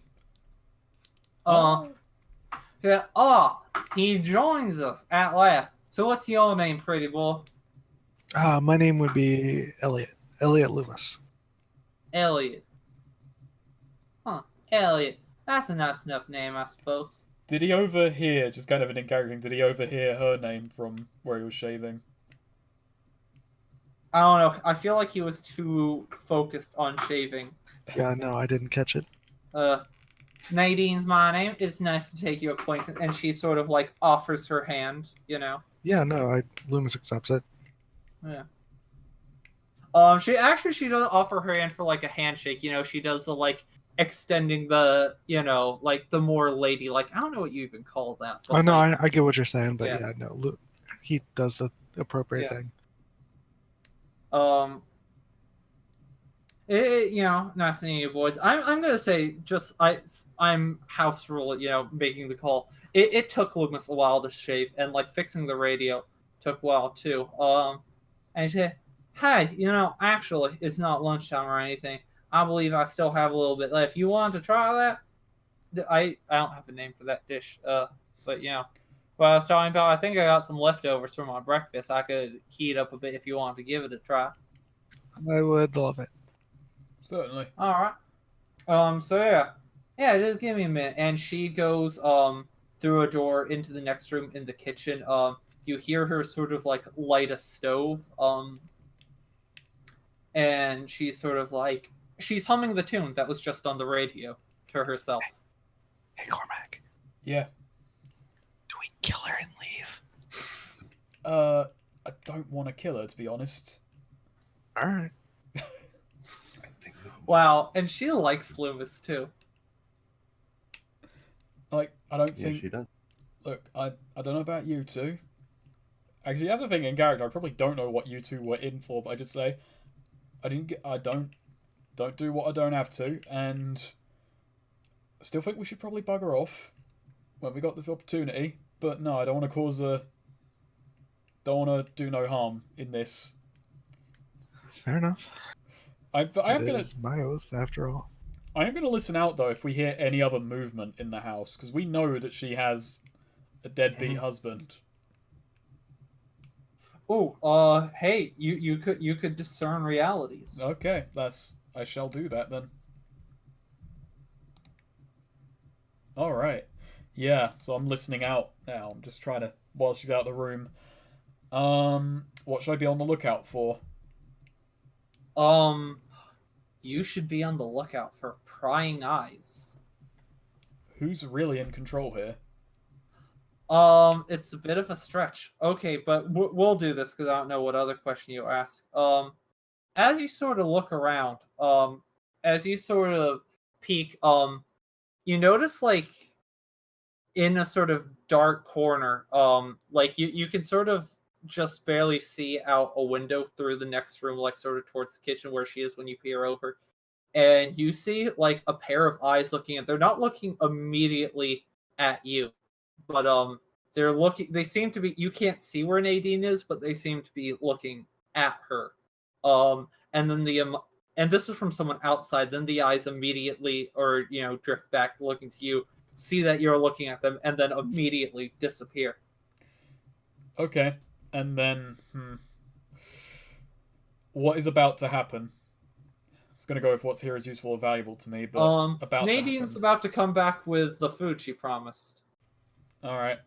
yeah. Oh, he joins us at last. So what's your name, pretty boy? My name would be Elliot. Elliot Loomis. Elliot. Huh, Elliot. That's a nice enough name, I suppose. Did he overhear, just kind of an encouraging, did he overhear her name from where he was shaving? I don't know. I feel like he was too focused on shaving. Yeah, no, I didn't catch it. Nadine's my name. It's nice to take you acquaintance. And she sort of like offers her hand, you know. Yeah, no, Loomis accepts it. Yeah. She does offer her hand for like a handshake. You know, she does the like extending the, you know, like the more lady like. I don't know what you even call that. Oh no, like, I get what you're saying, but Yeah. yeah, no, he does the appropriate thing. You know, nice seeing you boys. I'm gonna say just I'm house rule. You know, making the call. It took Loomis a while to shave, and like fixing the radio took a while too. And she said, "Hey, you know, actually, it's not lunchtime or anything. I believe I still have a little bit left. You want to try that? I don't have a name for that dish. But you know, what I was talking about, I think I got some leftovers from my breakfast. I could heat up a bit if you wanted to give it a try." I would love it. Certainly. All right. So yeah, just give me a minute. And she goes through a door into the next room in the kitchen. You hear her sort of like light a stove. And she's sort of like she's humming the tune that was just on the radio. to herself. Hey, Cormac, Yeah. do we kill her and leave? I don't want to kill her, to be honest. All right. I think no. Wow, and she likes Loomis too. Like, I don't Yeah, think. she does. Look, I don't know about you two. Actually, as a thing in character, I probably don't know what you two were in for, but I just say, I don't do what I don't have to, and I still think we should probably bugger off when we got the opportunity. But no, I don't want to don't want to do no harm in this. Fair enough. I It am gonna is my oath, after all. I am gonna listen out though if we hear any other movement in the house, because we know that she has a deadbeat husband. Oh, hey, you could discern realities. Okay, I shall do that then. All right, yeah. So I'm listening out now. I'm just trying to while she's out of the room. What should I be on the lookout for? You should be on the lookout for prying eyes. Who's really in control here? It's a bit of a stretch. Okay, but we'll do this because I don't know what other question you ask. As you sort of look around, as you sort of peek, you notice like in a sort of dark corner, like you can sort of just barely see out a window through the next room, like sort of towards the kitchen where she is when you peer over, and you see like a pair of eyes looking at. They're not looking immediately at you, but they're looking. They seem to be. You can't see where Nadine is, but they seem to be looking at her. And then and this is from someone outside. Then the eyes immediately, or drift back, looking to you, see that you're looking at them, and then immediately disappear. Okay, and then what is about to happen? I was gonna go with what's here is useful or valuable to me, but Nadine's about to come back with the food she promised. All right.